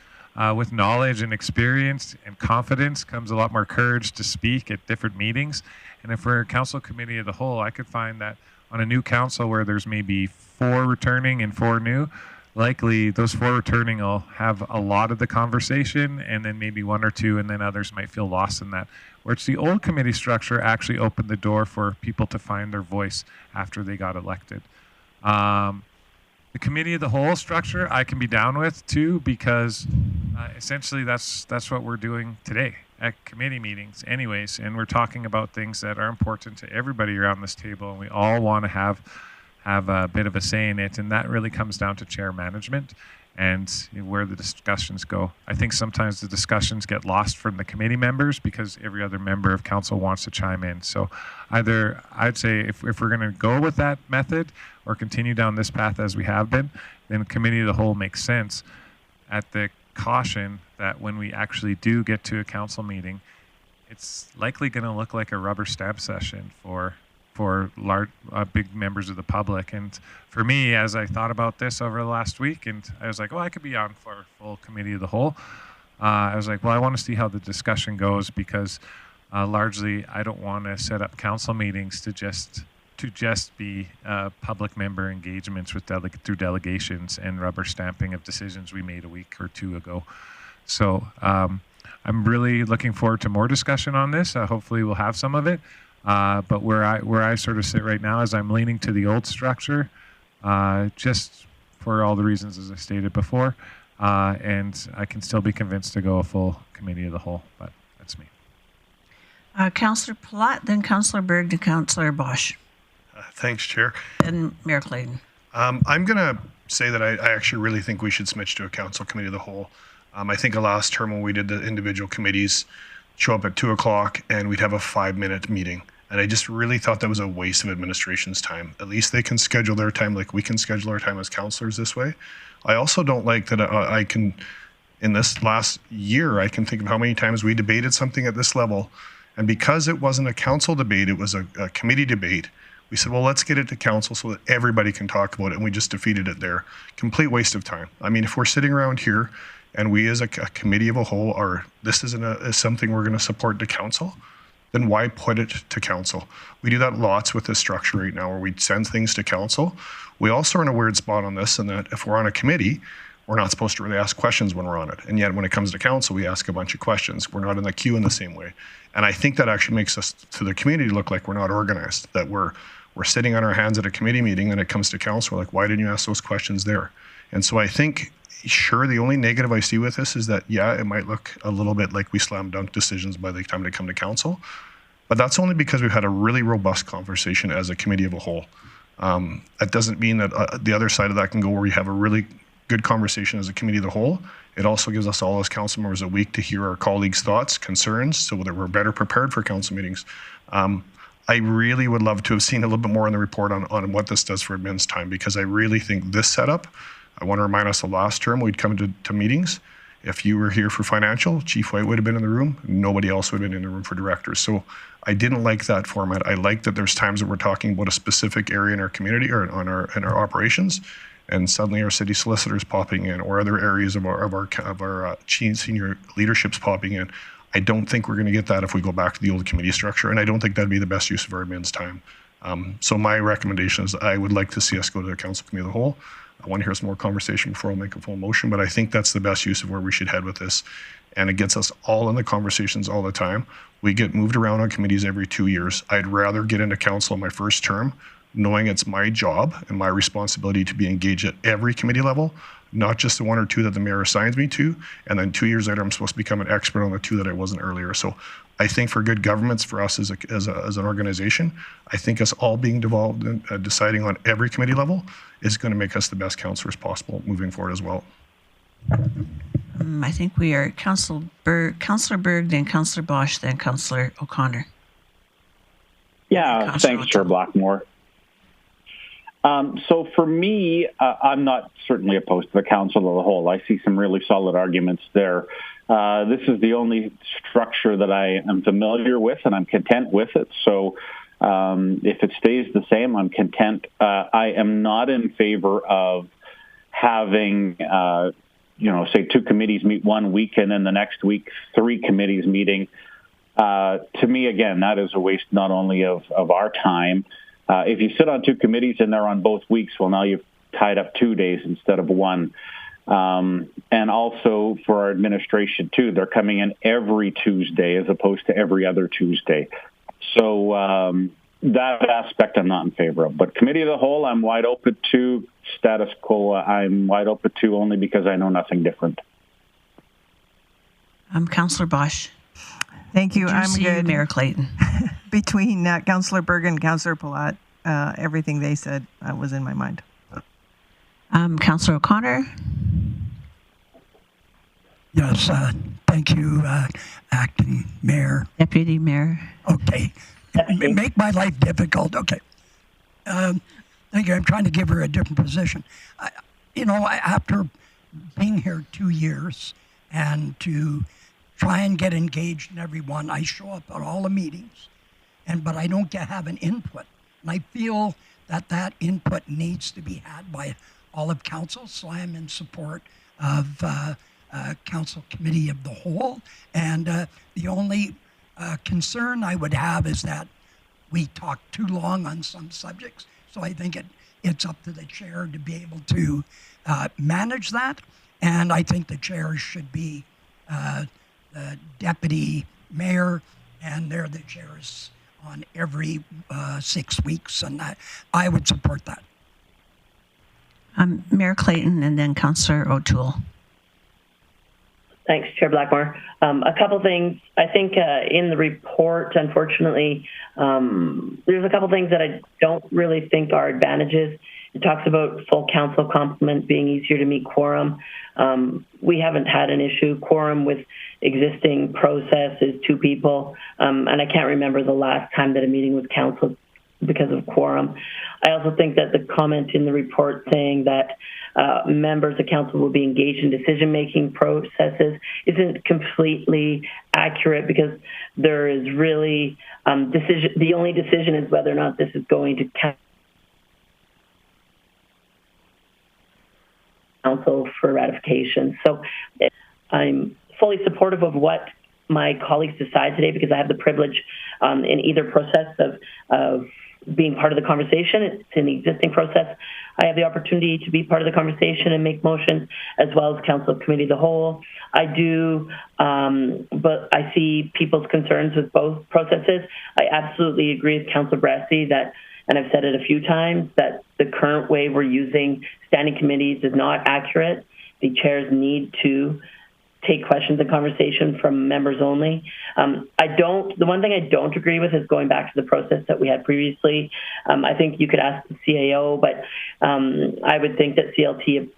With knowledge and experience and confidence comes a lot more courage to speak at different meetings. And if we're a council committee of the whole, I could find that on a new council where there's maybe 4 returning and 4 new, likely those 4 returning will have a lot of the conversation, and then maybe 1 or 2, and then others might feel lost in that. Whereas the old committee structure actually opened the door for people to find their voice after they got elected. The committee of the whole structure I can be down with too, because essentially that's what we're doing today at committee meetings anyways, and we're talking about things that are important to everybody around this table, and we all want to have a bit of a say in it, and that really comes down to chair management and where the discussions go. I think sometimes the discussions get lost from the committee members because every other member of council wants to chime in. So either I'd say if we're going to go with that method or continue down this path as we have been, then committee of the whole makes sense, at the caution that when we actually do get to a council meeting, it's likely going to look like a rubber stamp session for large, big members of the public. And for me, as I thought about this over the last week, and I was like, well, I could be on for a full committee of the whole. I was like, well, I want to see how the discussion goes, because largely I don't want to set up council meetings to just be public member engagements with through delegations and rubber stamping of decisions we made a week or 2 ago. So I'm really looking forward to more discussion on this. Hopefully we'll have some of it. But where I sort of sit right now is I'm leaning to the old structure, just for all the reasons as I stated before, and I can still be convinced to go a full committee of the whole, but that's me. Councillor Palat, then Councillor Berg, then Councillor Bosch. Thanks, Chair. And Mayor Clayton. I'm going to say that I actually really think we should switch to a council committee of the whole. I think the last term when we did the individual committees, show up at 2 o'clock and we'd have a 5-minute meeting. And I just really thought that was a waste of administration's time. At least they can schedule their time like we can schedule our time as councillors this way. I also don't like that I can, in this last year, I can think of how many times we debated something at this level. And because it wasn't a council debate, it was a committee debate, we said, well, let's get it to council so that everybody can talk about it. And we just defeated it there. Complete waste of time. I mean, if we're sitting around here and we as a committee of a whole are, this isn't something we're going to support to council, then why put it to council? We do that lots with this structure right now where we send things to council. We also are in a weird spot on this in that if we're on a committee, we're not supposed to really ask questions when we're on it. And yet when it comes to council, we ask a bunch of questions. We're not in the queue in the same way. And I think that actually makes us to the community look like we're not organized, that we're sitting on our hands at a committee meeting and it comes to council, we're like, why didn't you ask those questions there? And so I think, sure, the only negative I see with this is that, yeah, it might look a little bit like we slam dunk decisions by the time they come to council, but that's only because we've had a really robust conversation as a committee of a whole. That doesn't mean that the other side of that can go where you have a really good conversation as a committee of the whole. It also gives us all as council members a week to hear our colleagues' thoughts, concerns, so that we're better prepared for council meetings. I really would love to have seen a little bit more in the report on what this does for admin's time, because I really think this setup, I want to remind us the last term we'd come to meetings. If you were here for financial, Chief White would have been in the room. Nobody else would have been in the room for directors. So I didn't like that format. I like that there's times that we're talking about a specific area in our community or in our operations, and suddenly our city solicitors popping in or other areas of our senior leaderships popping in. I don't think we're going to get that if we go back to the old committee structure, and I don't think that'd be the best use of our admin's time. So my recommendation is I would like to see us go to the Council Committee of the Whole. I want to hear some more conversation before I'll make a full motion, but I think that's the best use of where we should head with this. And it gets us all in the conversations all the time. We get moved around on committees every 2 years. I'd rather get into council in my first term, knowing it's my job and my responsibility to be engaged at every committee level, not just the 1 or 2 that the mayor assigns me to, and then 2 years later I'm supposed to become an expert on the 2 that I wasn't earlier. So I think for good governments, for us as an organization, I think us all being involved in deciding on every committee level is going to make us the best councillors possible moving forward as well. I think we are Councillor Berg, then Councillor Bosch, then Councillor O'Connor. Yeah, thanks, Chair Blackmore. So for me, I'm not certainly opposed to the Council of the Whole. I see some really solid arguments there. This is the only structure that I am familiar with, and I'm content with it. So if it stays the same, I'm content. I am not in favor of having, say 2 committees meet 1 week and then the next week 3 committees meeting. To me, again, that is a waste not only of our time. If you sit on 2 committees and they're on both weeks, well, now you've tied up 2 days instead of 1. And also for our administration, too, they're coming in every Tuesday as opposed to every other Tuesday. So that aspect I'm not in favor of. But Committee of the Whole, I'm wide open to. Status quo, I'm wide open to only because I know nothing different. Councillor Bosch. Thank you. I'm good. Mayor Clayton. Between Councillor Berg and Councillor Palat, everything they said was in my mind. Councillor O'Connor. Yes, thank you, Acting Mayor. Deputy Mayor. Okay. Make my life difficult. Okay. Thank you. I'm trying to give her a different position. After being here 2 years and to try and get engaged in everyone, I show up at all the meetings, but I don't have an input. And I feel that input needs to be had by all of council, so I am in support of Council Committee of the Whole. And the only concern I would have is that we talk too long on some subjects. So I think it's up to the chair to be able to manage that. And I think the chair should be the deputy mayor, and they're the chairs on every 6 weeks. And I would support that. Mayor Clayton and then Councillor O'Toole. Thanks, Chair Blackmore. A couple things. I think in the report, unfortunately, there's a couple things that I don't really think are advantages. It talks about full council complement being easier to meet quorum. We haven't had an issue. Quorum with existing process is 2 people, and I can't remember the last time that a meeting was canceled because of quorum. I also think that the comment in the report saying that members of council will be engaged in decision-making processes isn't completely accurate, because there is really the only decision is whether or not this is going to council for ratification. So I'm fully supportive of what my colleagues decide today, because I have the privilege in either process of being part of the conversation. It's in the existing process. I have the opportunity to be part of the conversation and make motions, as well as Council Committee of the Whole. I do, but I see people's concerns with both processes. I absolutely agree with Councillor Brassey that, and I've said it a few times, that the current way we're using standing committees is not accurate. The chairs need to take questions and conversation from members only. The one thing I don't agree with is going back to the process that we had previously. I think you could ask the CAO, but I would think that CLT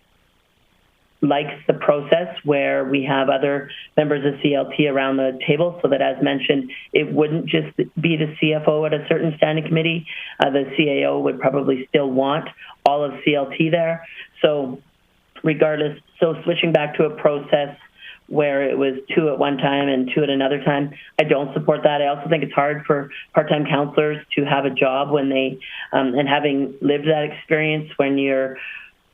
likes the process where we have other members of CLT around the table, so that, as mentioned, it wouldn't just be the CFO at a certain standing committee. The CAO would probably still want all of CLT there. So regardless, switching back to a process where it was 2 at one time and 2 at another time, I don't support that. I also think it's hard for part-time counselors to have a job when they, and having lived that experience, when you're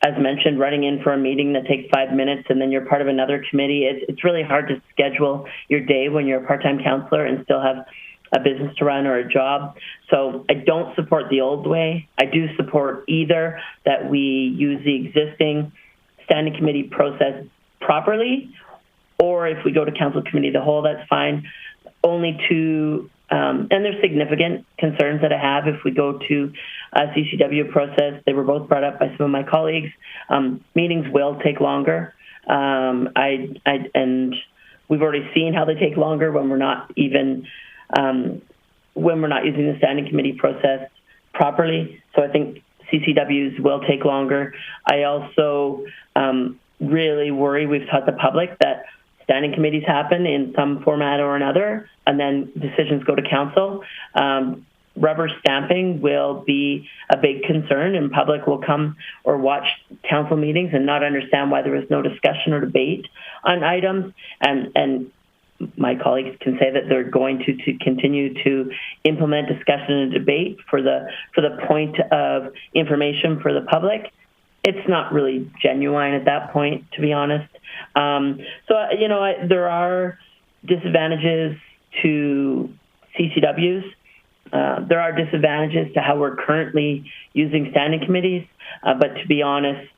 as mentioned, running in for a meeting that takes 5 minutes and then you're part of another committee. It's really hard to schedule your day when you're a part-time counselor and still have a business to run or a job. So I don't support the old way. I do support either that we use the existing standing committee process properly, or if we go to council committee of the whole, that's fine. Only to, and there's significant concerns that I have if we go to a CCW process. They were both brought up by some of my colleagues. Meetings will take longer. And we've already seen how they take longer when we're not even, when we're not using the standing committee process properly. So I think CCWs will take longer. I also really worry, we've taught the public that standing committees happen in some format or another, and then decisions go to council. Rubber stamping will be a big concern, and public will come or watch council meetings and not understand why there was no discussion or debate on items. And my colleagues can say that they're going to continue to implement discussion and debate for the point of information for the public. It's not really genuine at that point, to be honest. So, you know, there are disadvantages to CCWs. There are disadvantages to how we're currently using standing committees. But to be honest,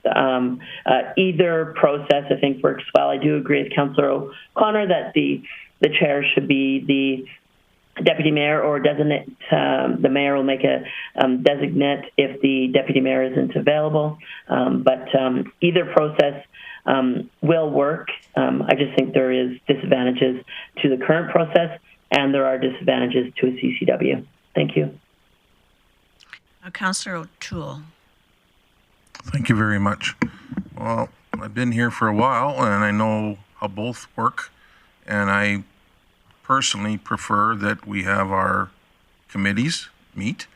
either process, I think, works well. I do agree with Councillor O'Connor that the chair should be the deputy mayor or designate. The mayor will make a designate if the deputy mayor isn't available. But either process will work. I just think there is disadvantages to the current process, and there are disadvantages to a CCW. Thank you. Councillor O'Toole. Thank you very much. Well, I've been here for a while, and I know how both work, and I personally prefer that we have our committees meet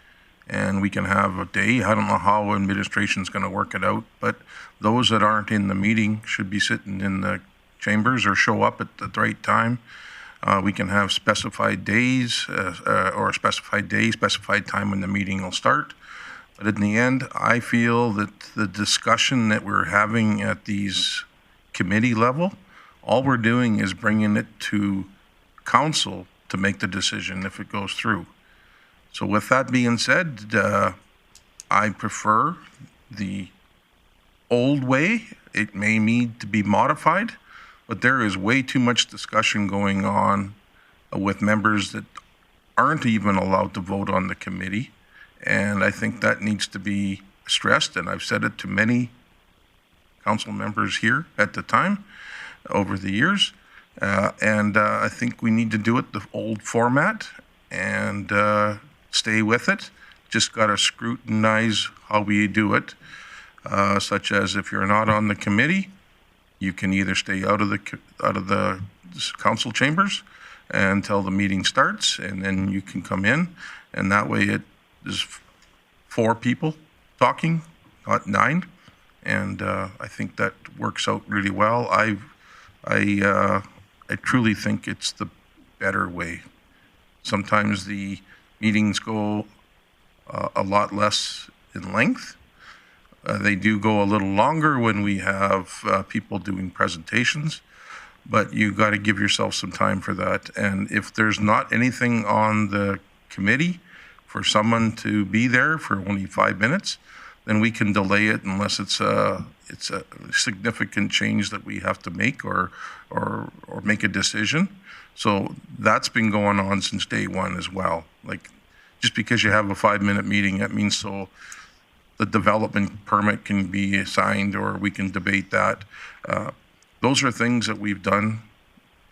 and we can have a day. I don't know how administration's going to work it out, but those that aren't in the meeting should be sitting in the chambers or show up at the right time. We can have specified days or specified day, specified time when the meeting will start. But in the end, I feel that the discussion that we're having at these committee level, all we're doing is bringing it to council to make the decision if it goes through. So with that being said, I prefer the old way. It may need to be modified, but there is way too much discussion going on with members that aren't even allowed to vote on the committee. And I think that needs to be stressed, and I've said it to many council members here at the time over the years. And I think we need to do it the old format and stay with it. Just got to scrutinize how we do it, such as if you're not on the committee, you can either stay out of the council chambers until the meeting starts, and then you can come in, and that way it is 4 people talking, not 9, and I think that works out really well. I truly think it's the better way. Sometimes the meetings go a lot less in length. They do go a little longer when we have people doing presentations, but you got to give yourself some time for that. And if there's not anything on the committee for someone to be there for only 5 minutes, then we can delay it unless it's a significant change that we have to make or make a decision. So that's been going on since day one as well. Like, just because you have a 5-minute meeting, that means so the development permit can be assigned or we can debate that. Those are things that we've done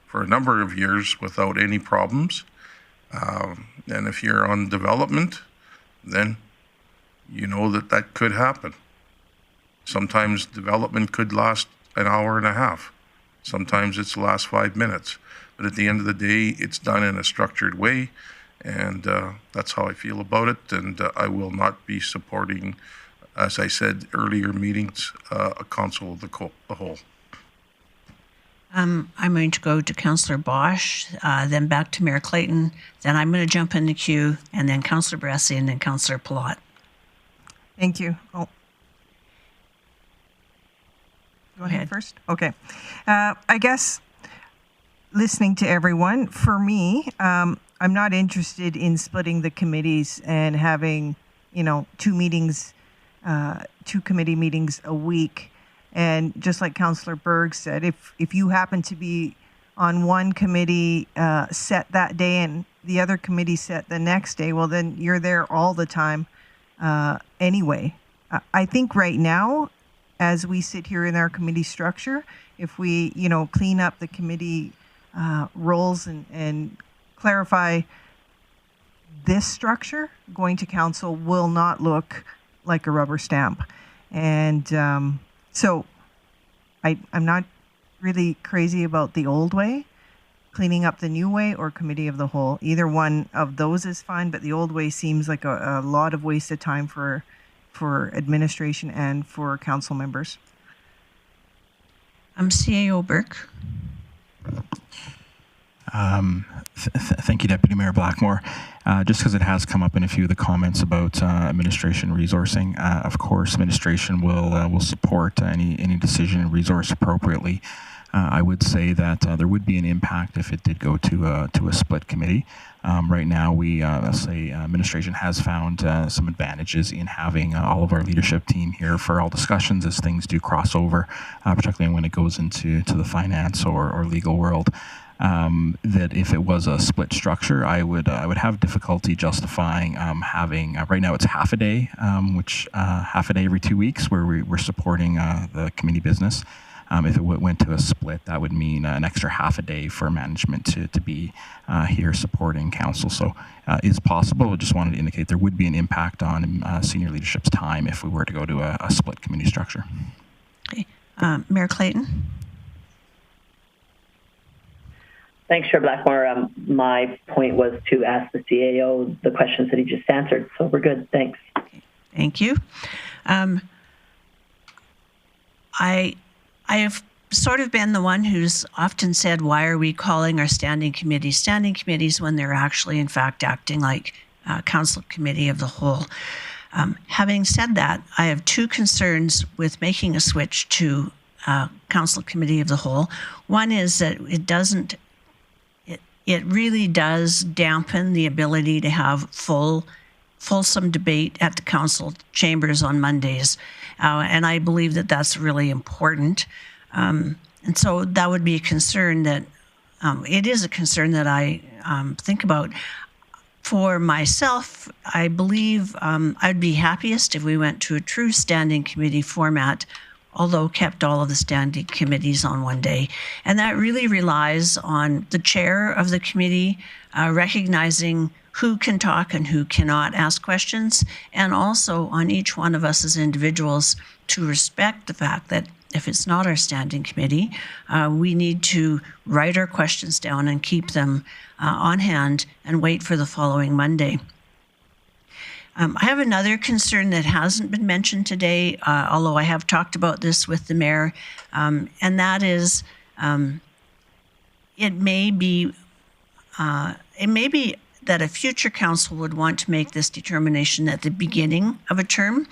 for a number of years without any problems. And if you're on development, then you know that that could happen. Sometimes development could last an hour and a half. Sometimes it's the last 5 minutes. But at the end of the day, it's done in a structured way. And that's how I feel about it. And I will not be supporting, as I said earlier meetings, a council of the whole. I'm going to go to Councillor Bosch, then back to Mayor Clayton. Then I'm going to jump in the queue, and then Councillor Barresi, and then Councillor Palat. Thank you. Go ahead first. Okay. I guess listening to everyone, for me, I'm not interested in splitting the committees and having, two committee meetings a week. And just like Councillor Berg said, if you happen to be on one committee set that day and the other committee set the next day, well, then you're there all the time anyway. I think right now, as we sit here in our committee structure, if we, clean up the committee roles and clarify this structure, going to council will not look like a rubber stamp. And so I'm not really crazy about the old way, cleaning up the new way, or committee of the whole. Either one of those is fine, but the old way seems like a lot of wasted time for administration and for council members. CAO Burke. Thank you, Deputy Mayor Blackmore. Just because it has come up in a few of the comments about administration resourcing, of course, administration will support any decision and resource appropriately. I would say that there would be an impact if it did go to a split committee. Right now, administration has found some advantages in having all of our leadership team here for all discussions as things do cross over, particularly when it goes into the finance or legal world. That if it was a split structure, I would have difficulty justifying having right now it's half a day, which half a day every 2 weeks where we're supporting the committee business. If it went to a split, that would mean an extra half a day for management to be here supporting council. So is possible. I just wanted to indicate there would be an impact on senior leadership's time if we were to go to a split committee structure. Okay. Mayor Clayton. Thanks, Chair Blackmore. My point was to ask the CAO the questions that he just answered, so we're good. Thanks. Okay. Thank you. I have sort of been the one who's often said, why are we calling our standing committees when they're actually, in fact, acting like council committee of the whole? Having said that, I have two concerns with making a switch to council committee of the whole. One is that it really does dampen the ability to have fulsome debate at the council chambers on Mondays. And I believe that that's really important. And so that would be a concern that, it is a concern that I think about. For myself, I believe I'd be happiest if we went to a true standing committee format, although kept all of the standing committees on one day. And that really relies on the chair of the committee recognizing who can talk and who cannot ask questions, and also on each one of us as individuals to respect the fact that if it's not our standing committee, we need to write our questions down and keep them on hand and wait for the following Monday. I have another concern that hasn't been mentioned today, although I have talked about this with the mayor, and that is it may be that a future council would want to make this determination at the beginning of a term.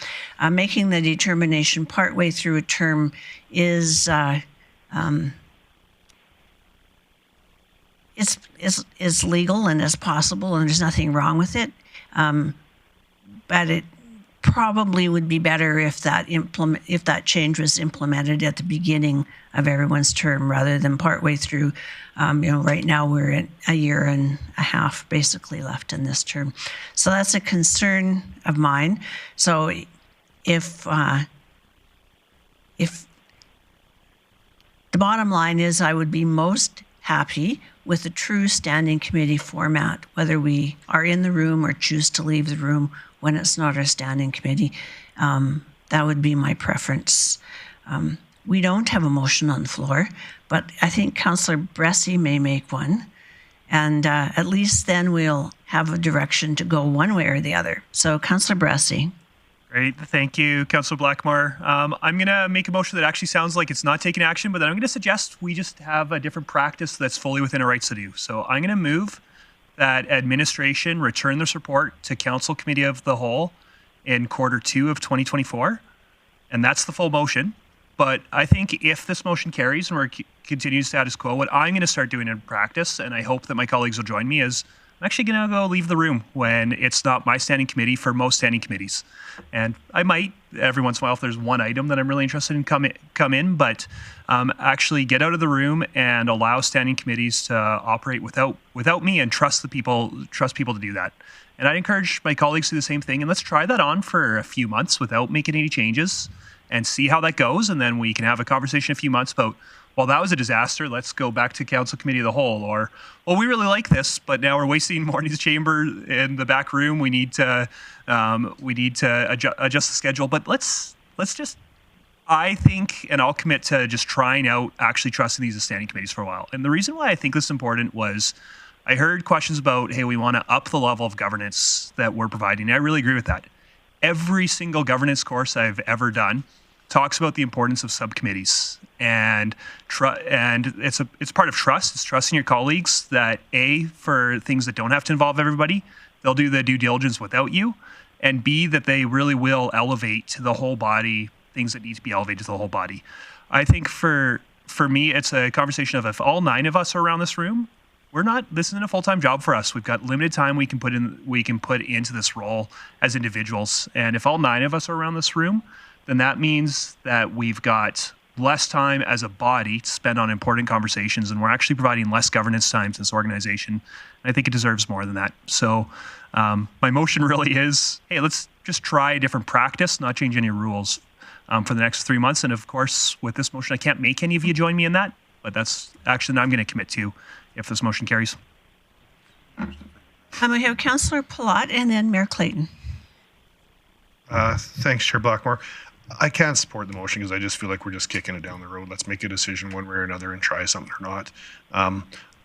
Making the determination partway through a term is legal and is possible, and there's nothing wrong with it. But it probably would be better if that change was implemented at the beginning of everyone's term rather than partway through. Right now we're at a year and a half basically left in this term. So that's a concern of mine. So if the bottom line is I would be most happy with a true standing committee format, whether we are in the room or choose to leave the room when it's not our standing committee. That would be my preference. We don't have a motion on the floor, but I think Councillor Bressie may make one. And at least then we'll have a direction to go one way or the other. So Councillor Bressie. Great. Thank you, Councillor Blackmore. I'm going to make a motion that actually sounds like it's not taking action, but then I'm going to suggest we just have a different practice that's fully within our rights to do. So I'm going to move that administration return this report to Council Committee of the Whole in Q2 of 2024. And that's the full motion. But I think if this motion carries and we continue status quo, what I'm going to start doing in practice, and I hope that my colleagues will join me, is I'm actually going to go leave the room when it's not my standing committee for most standing committees. And I might, every once in a while, if there's one item that I'm really interested in, come in, but actually get out of the room and allow standing committees to operate without me, and trust people to do that. And I'd encourage my colleagues to do the same thing, and let's try that on for a few months without making any changes and see how that goes. And then we can have a conversation in a few months about, well, that was a disaster. Let's go back to Council Committee of the Whole. Or, well, we really like this, but now we're wasting Morning's chamber in the back room. We need to adjust the schedule. But let's just, I think, and I'll commit to just trying out actually trusting these as standing committees for a while. And the reason why I think this is important was I heard questions about, hey, we want to up the level of governance that we're providing. And I really agree with that. Every single governance course I've ever done talks about the importance of subcommittees, and it's part of trust. It's trusting your colleagues that A, for things that don't have to involve everybody, they'll do the due diligence without you, and B, that they really will elevate to the whole body things that need to be elevated to the whole body. I think for me, it's a conversation of if all 9 of us are around this room, this isn't a full-time job for us. We've got limited time we can put into this role as individuals. And if all 9 of us are around this room, then that means that we've got less time as a body to spend on important conversations, and we're actually providing less governance time to this organization. And I think it deserves more than that. So my motion really is, hey, let's just try a different practice, not change any rules for the next 3 months. And of course, with this motion, I can't make any of you join me in that, but that's action that I'm going to commit to if this motion carries. We have Councillor Palat and then Mayor Clayton. Thanks, Chair Blackmore. I can't support the motion because I just feel like we're just kicking it down the road. Let's make a decision one way or another and try something or not.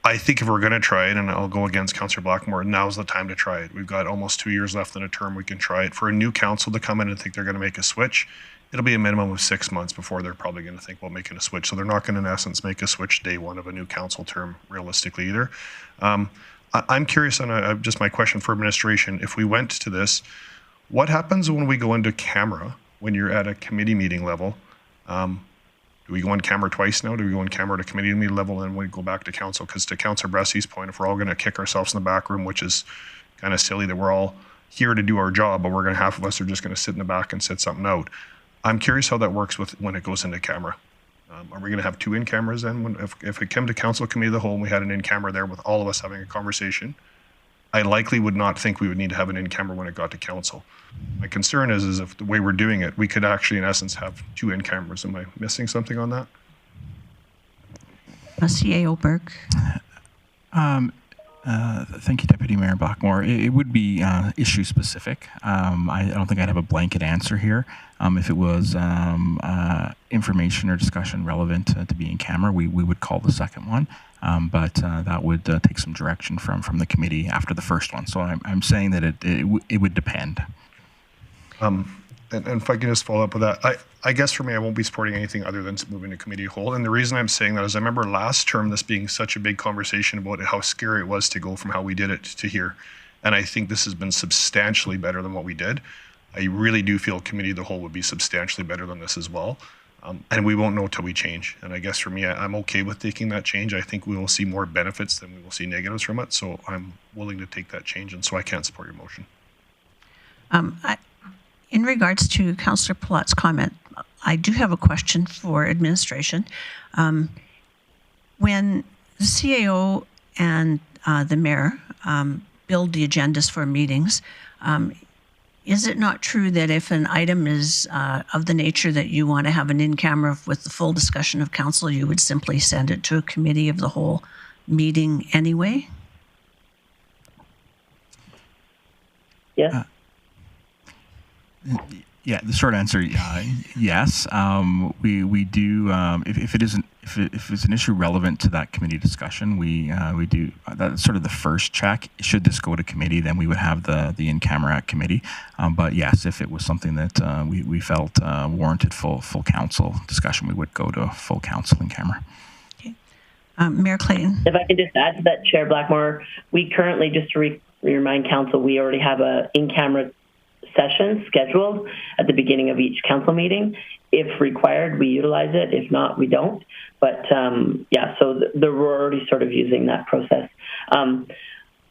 I think if we're going to try it, and I'll go against Councillor Blackmore, now's the time to try it. We've got almost 2 years left in a term. We can try it. For a new council to come in and think they're going to make a switch, it'll be a minimum of 6 months before they're probably going to think about making a switch. So they're not going to, in essence, make a switch day one of a new council term realistically either. I'm curious on just my question for administration. If we went to this, what happens when we go into camera when you're at a committee meeting level? Do we go on camera twice now? Do we go on camera at a committee meeting level and we go back to council? Because to Councillor Bressy's point, if we're all going to kick ourselves in the back room, which is kind of silly that we're all here to do our job, but we're going to, half of us are just going to sit in the back and sit something out. I'm curious how that works when it goes into camera. Are we going to have 2 in cameras then? If it came to Council Committee of the Whole and we had an in camera there with all of us having a conversation, I likely would not think we would need to have an in camera when it got to council. My concern is if the way we're doing it, we could actually, in essence, have 2 in cameras. Am I missing something on that? CAO Burke. Thank you, Deputy Mayor Blackmore. It would be issue specific. I don't think I'd have a blanket answer here. If it was information or discussion relevant to be in camera, we would call the second one. But that would take some direction from the committee after the first one. So I'm saying that it would depend. And if I can just follow up with that, I guess for me, I won't be supporting anything other than moving to committee whole. And the reason I'm saying that is I remember last term this being such a big conversation about how scary it was to go from how we did it to here. And I think this has been substantially better than what we did. I really do feel committee of the whole would be substantially better than this as well. And we won't know till we change. And I guess for me, I'm okay with taking that change. I think we will see more benefits than we will see negatives from it. So I'm willing to take that change. And so I can't support your motion. In regards to Councillor Palat's comment, I do have a question for administration. When the CAO and the mayor build the agendas for meetings, is it not true that if an item is of the nature that you want to have an in-camera with the full discussion of council, you would simply send it to a committee of the whole meeting anyway? Yes. Yeah, the short answer, yes. We do. If it's an issue relevant to that committee discussion, we do. That's sort of the first check. Should this go to committee, then we would have the in camera at committee. But yes, if it was something that we felt warranted full council discussion, we would go to full council in camera. Okay, Mayor Clayton. If I could just add to that, Chair Blackmore, we currently, just to remind council, we already have a in camera session scheduled at the beginning of each council meeting. if required, we utilize it. If not, we don't. But yeah, so we're already sort of using that process.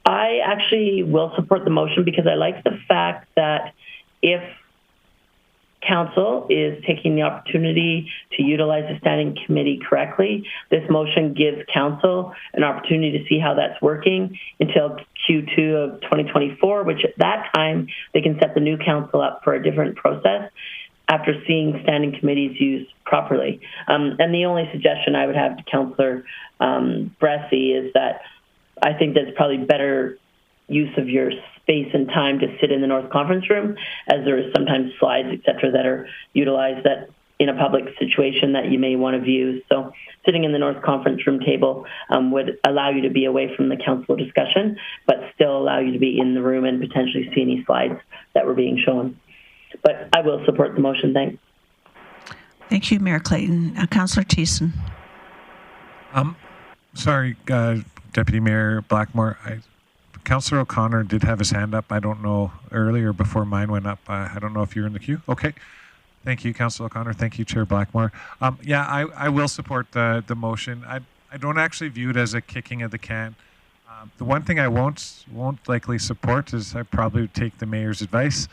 I actually will support the motion because I like the fact that if council is taking the opportunity to utilize the standing committee correctly, this motion gives council an opportunity to see how that's working until Q2 of 2024, which at that time they can set the new council up for a different process after seeing standing committees used properly. And the only suggestion I would have to Councillor Bressie is that I think that's probably better use of your space and time to sit in the North Conference Room, as there is sometimes slides, et cetera, that are utilized that in a public situation that you may want to view. So sitting in the North Conference Room table would allow you to be away from the council discussion, but still allow you to be in the room and potentially see any slides that were being shown. But I will support the motion. Thanks. Thank you, Mayor Clayton. Councillor Thiessen. Sorry, Deputy Mayor Blackmore. Councillor O'Connor did have his hand up. I don't know, earlier before mine went up. I don't know if you're in the queue. Okay. Thank you, Councillor O'Connor. Thank you, Chair Blackmore. Yeah, I will support the motion. I don't actually view it as a kicking of the can. The one thing I won't likely support is I probably would take the mayor's advice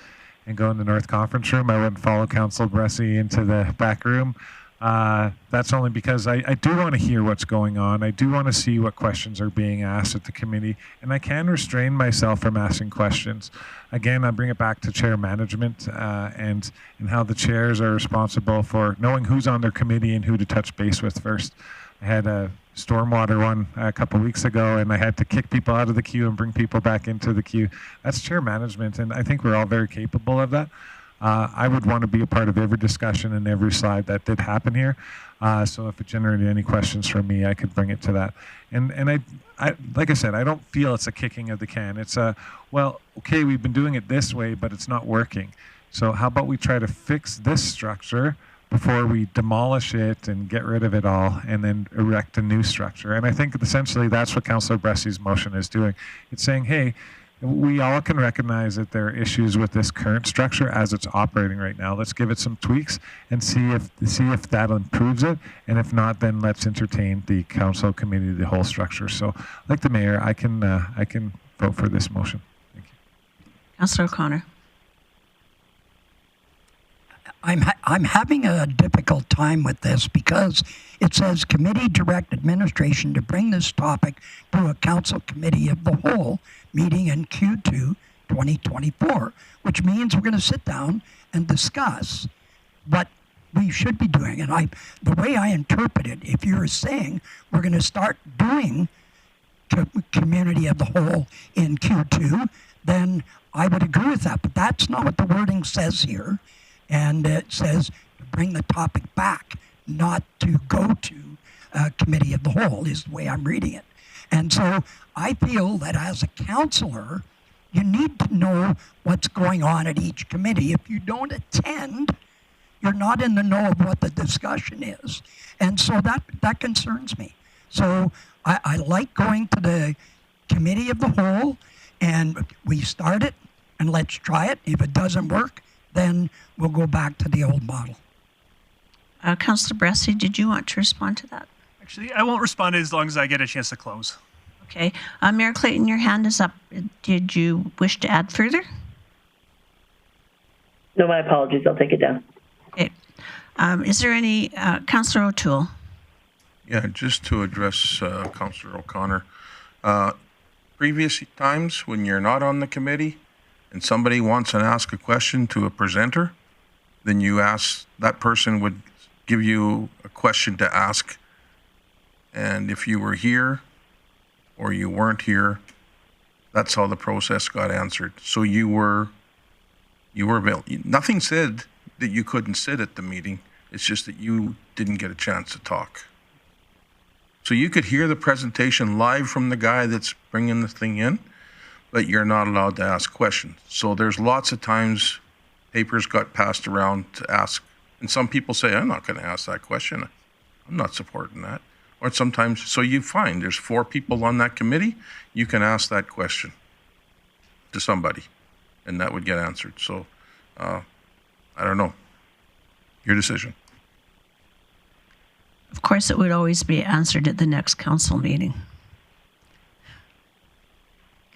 and go in the North Conference Room. I wouldn't follow Councillor Bressie into the back room. That's only because I do want to hear what's going on. I do want to see what questions are being asked at the committee, and I can restrain myself from asking questions. Again, I bring it back to chair management and how the chairs are responsible for knowing who's on their committee and who to touch base with first. I had a stormwater one a couple weeks ago, and I had to kick people out of the queue and bring people back into the queue. That's chair management, and I think we're all very capable of that. I would want to be a part of every discussion and every slide that did happen here. So if it generated any questions from me, I could bring it to that. And I like I said, I don't feel it's a kicking of the can. It's a, well, okay, we've been doing it this way, but it's not working. So how about we try to fix this structure before we demolish it and get rid of it all and then erect a new structure? And I think essentially that's what Councillor Bressie's motion is doing. It's saying, hey, we all can recognize that there are issues with this current structure as it's operating right now. Let's give it some tweaks and see if that improves it. And if not, then let's entertain the council committee, the whole structure. So, like the mayor, I can vote for this motion. Thank you. Councillor O'Connor. I'm having a difficult time with this because it says committee direct administration to bring this topic to a council committee of the whole meeting in Q2 2024, which means we're going to sit down and discuss what we should be doing. And the way I interpret it, if you're saying we're going to start doing community of the whole in Q2, then I would agree with that. But that's not what the wording says here. And it says to bring the topic back, not to go to committee of the whole, is the way I'm reading it. And so I feel that as a councillor, you need to know what's going on at each committee. If you don't attend, you're not in the know of what the discussion is. And so that concerns me. So I like going to the committee of the whole, and we start it, and let's try it. If it doesn't work, then we'll go back to the old model. Councillor Bressie, did you want to respond to that? Actually, I won't respond as long as I get a chance to close. Okay. Mayor Clayton, your hand is up. Did you wish to add further? No, my apologies. I'll take it down. Okay. Is there any, Councillor O'Toole? Yeah, just to address Councillor O'Connor. Previous times when you're not on the committee and somebody wants to ask a question to a presenter, then you ask, that person would give you a question to ask. And if you were here or you weren't here, that's how the process got answered. So you were available. Nothing said that you couldn't sit at the meeting. It's just that you didn't get a chance to talk. So you could hear the presentation live from the guy that's bringing the thing in, but you're not allowed to ask questions. So there's lots of times papers got passed around to ask, and some people say, I'm not going to ask that question. I'm not supporting that. Or sometimes, so you find there's 4 people on that committee, you can ask that question to somebody, and that would get answered. So, I don't know. Your decision. Of course, it would always be answered at the next council meeting.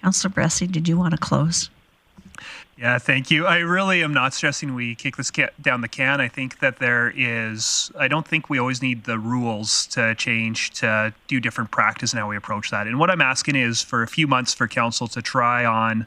Councillor Bressie, did you want to close? Yeah, thank you. I really am not stressing we kick this down the can. I think that I don't think we always need the rules to change to do different practice in how we approach that. And what I'm asking is for a few months for council to try on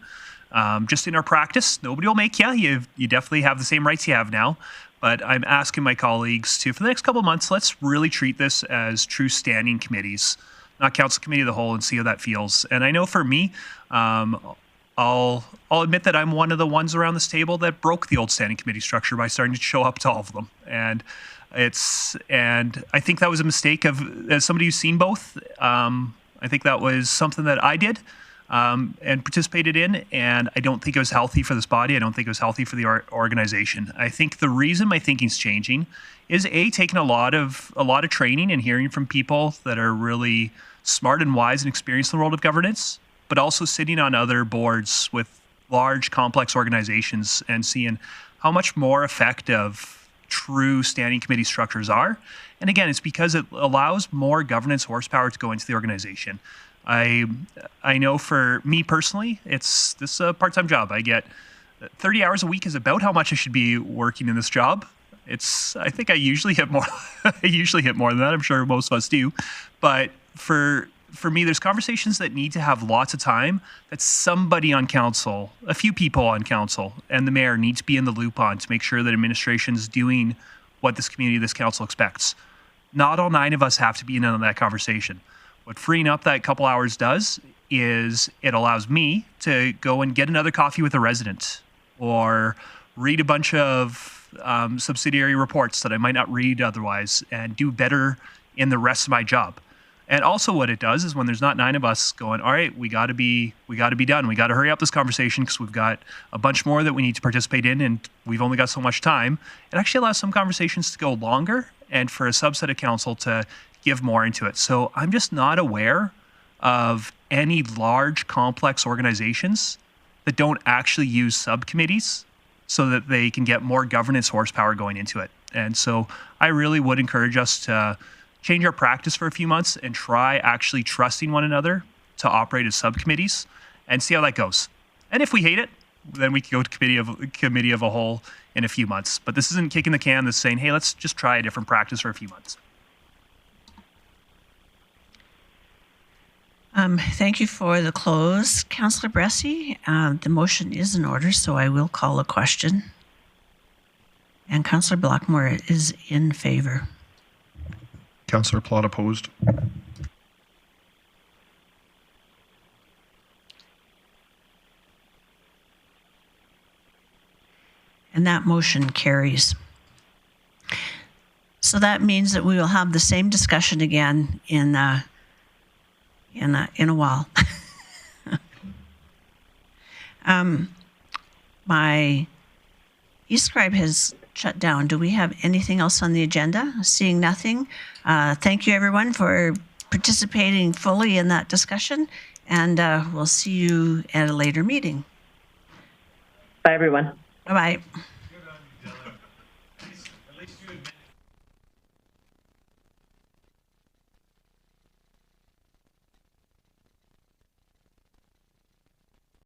just in our practice. Nobody will make you. You definitely have the same rights you have now. But I'm asking my colleagues to, for the next couple of months, let's really treat this as true standing committees, not council committee of the whole, and see how that feels. And I know for me, I'll admit that I'm one of the ones around this table that broke the old standing committee structure by starting to show up to all of them. And I think that was a mistake as somebody who's seen both. I think that was something that I did and participated in, and I don't think it was healthy for this body. I don't think it was healthy for the organization. I think the reason my thinking's changing is taking a lot of training and hearing from people that are really smart and wise and experienced in the world of governance, but also sitting on other boards with large, complex organizations and seeing how much more effective true standing committee structures are. And again, it's because it allows more governance horsepower to go into the organization. I know for me personally, this is a part-time job. I get 30 hours a week is about how much I should be working in this job. I think I usually hit more. I usually hit more than that. I'm sure most of us do. But for me, there's conversations that need to have lots of time that somebody on council, a few people on council, and the mayor need to be in the loop on to make sure that administration's doing what this community, this council expects. Not all 9 of us have to be in on that conversation. What freeing up that couple hours does is it allows me to go and get another coffee with a resident or read a bunch of subsidiary reports that I might not read otherwise and do better in the rest of my job. And also what it does is when there's not 9 of us going, all right, we got to be done. We got to hurry up this conversation because we've got a bunch more that we need to participate in and we've only got so much time. It actually allows some conversations to go longer and for a subset of council to give more into it. So I'm just not aware of any large, complex organizations that don't actually use subcommittees so that they can get more governance horsepower going into it. And so I really would encourage us to change our practice for a few months and try actually trusting one another to operate as subcommittees and see how that goes. And if we hate it, then we can go to committee of a whole in a few months. But this isn't kicking the can. This is saying, hey, let's just try a different practice for a few months. Thank you for the close, Councillor Bressie. The motion is in order, so I will call a question. And Councillor Blackmore is in favor. Councillor Plott opposed. And that motion carries. So that means that we will have the same discussion again in a while. My e-scribe has shut down. Do we have anything else on the agenda? Seeing nothing. Thank you, everyone, for participating fully in that discussion, and we'll see you at a later meeting. Bye, everyone. Bye-bye.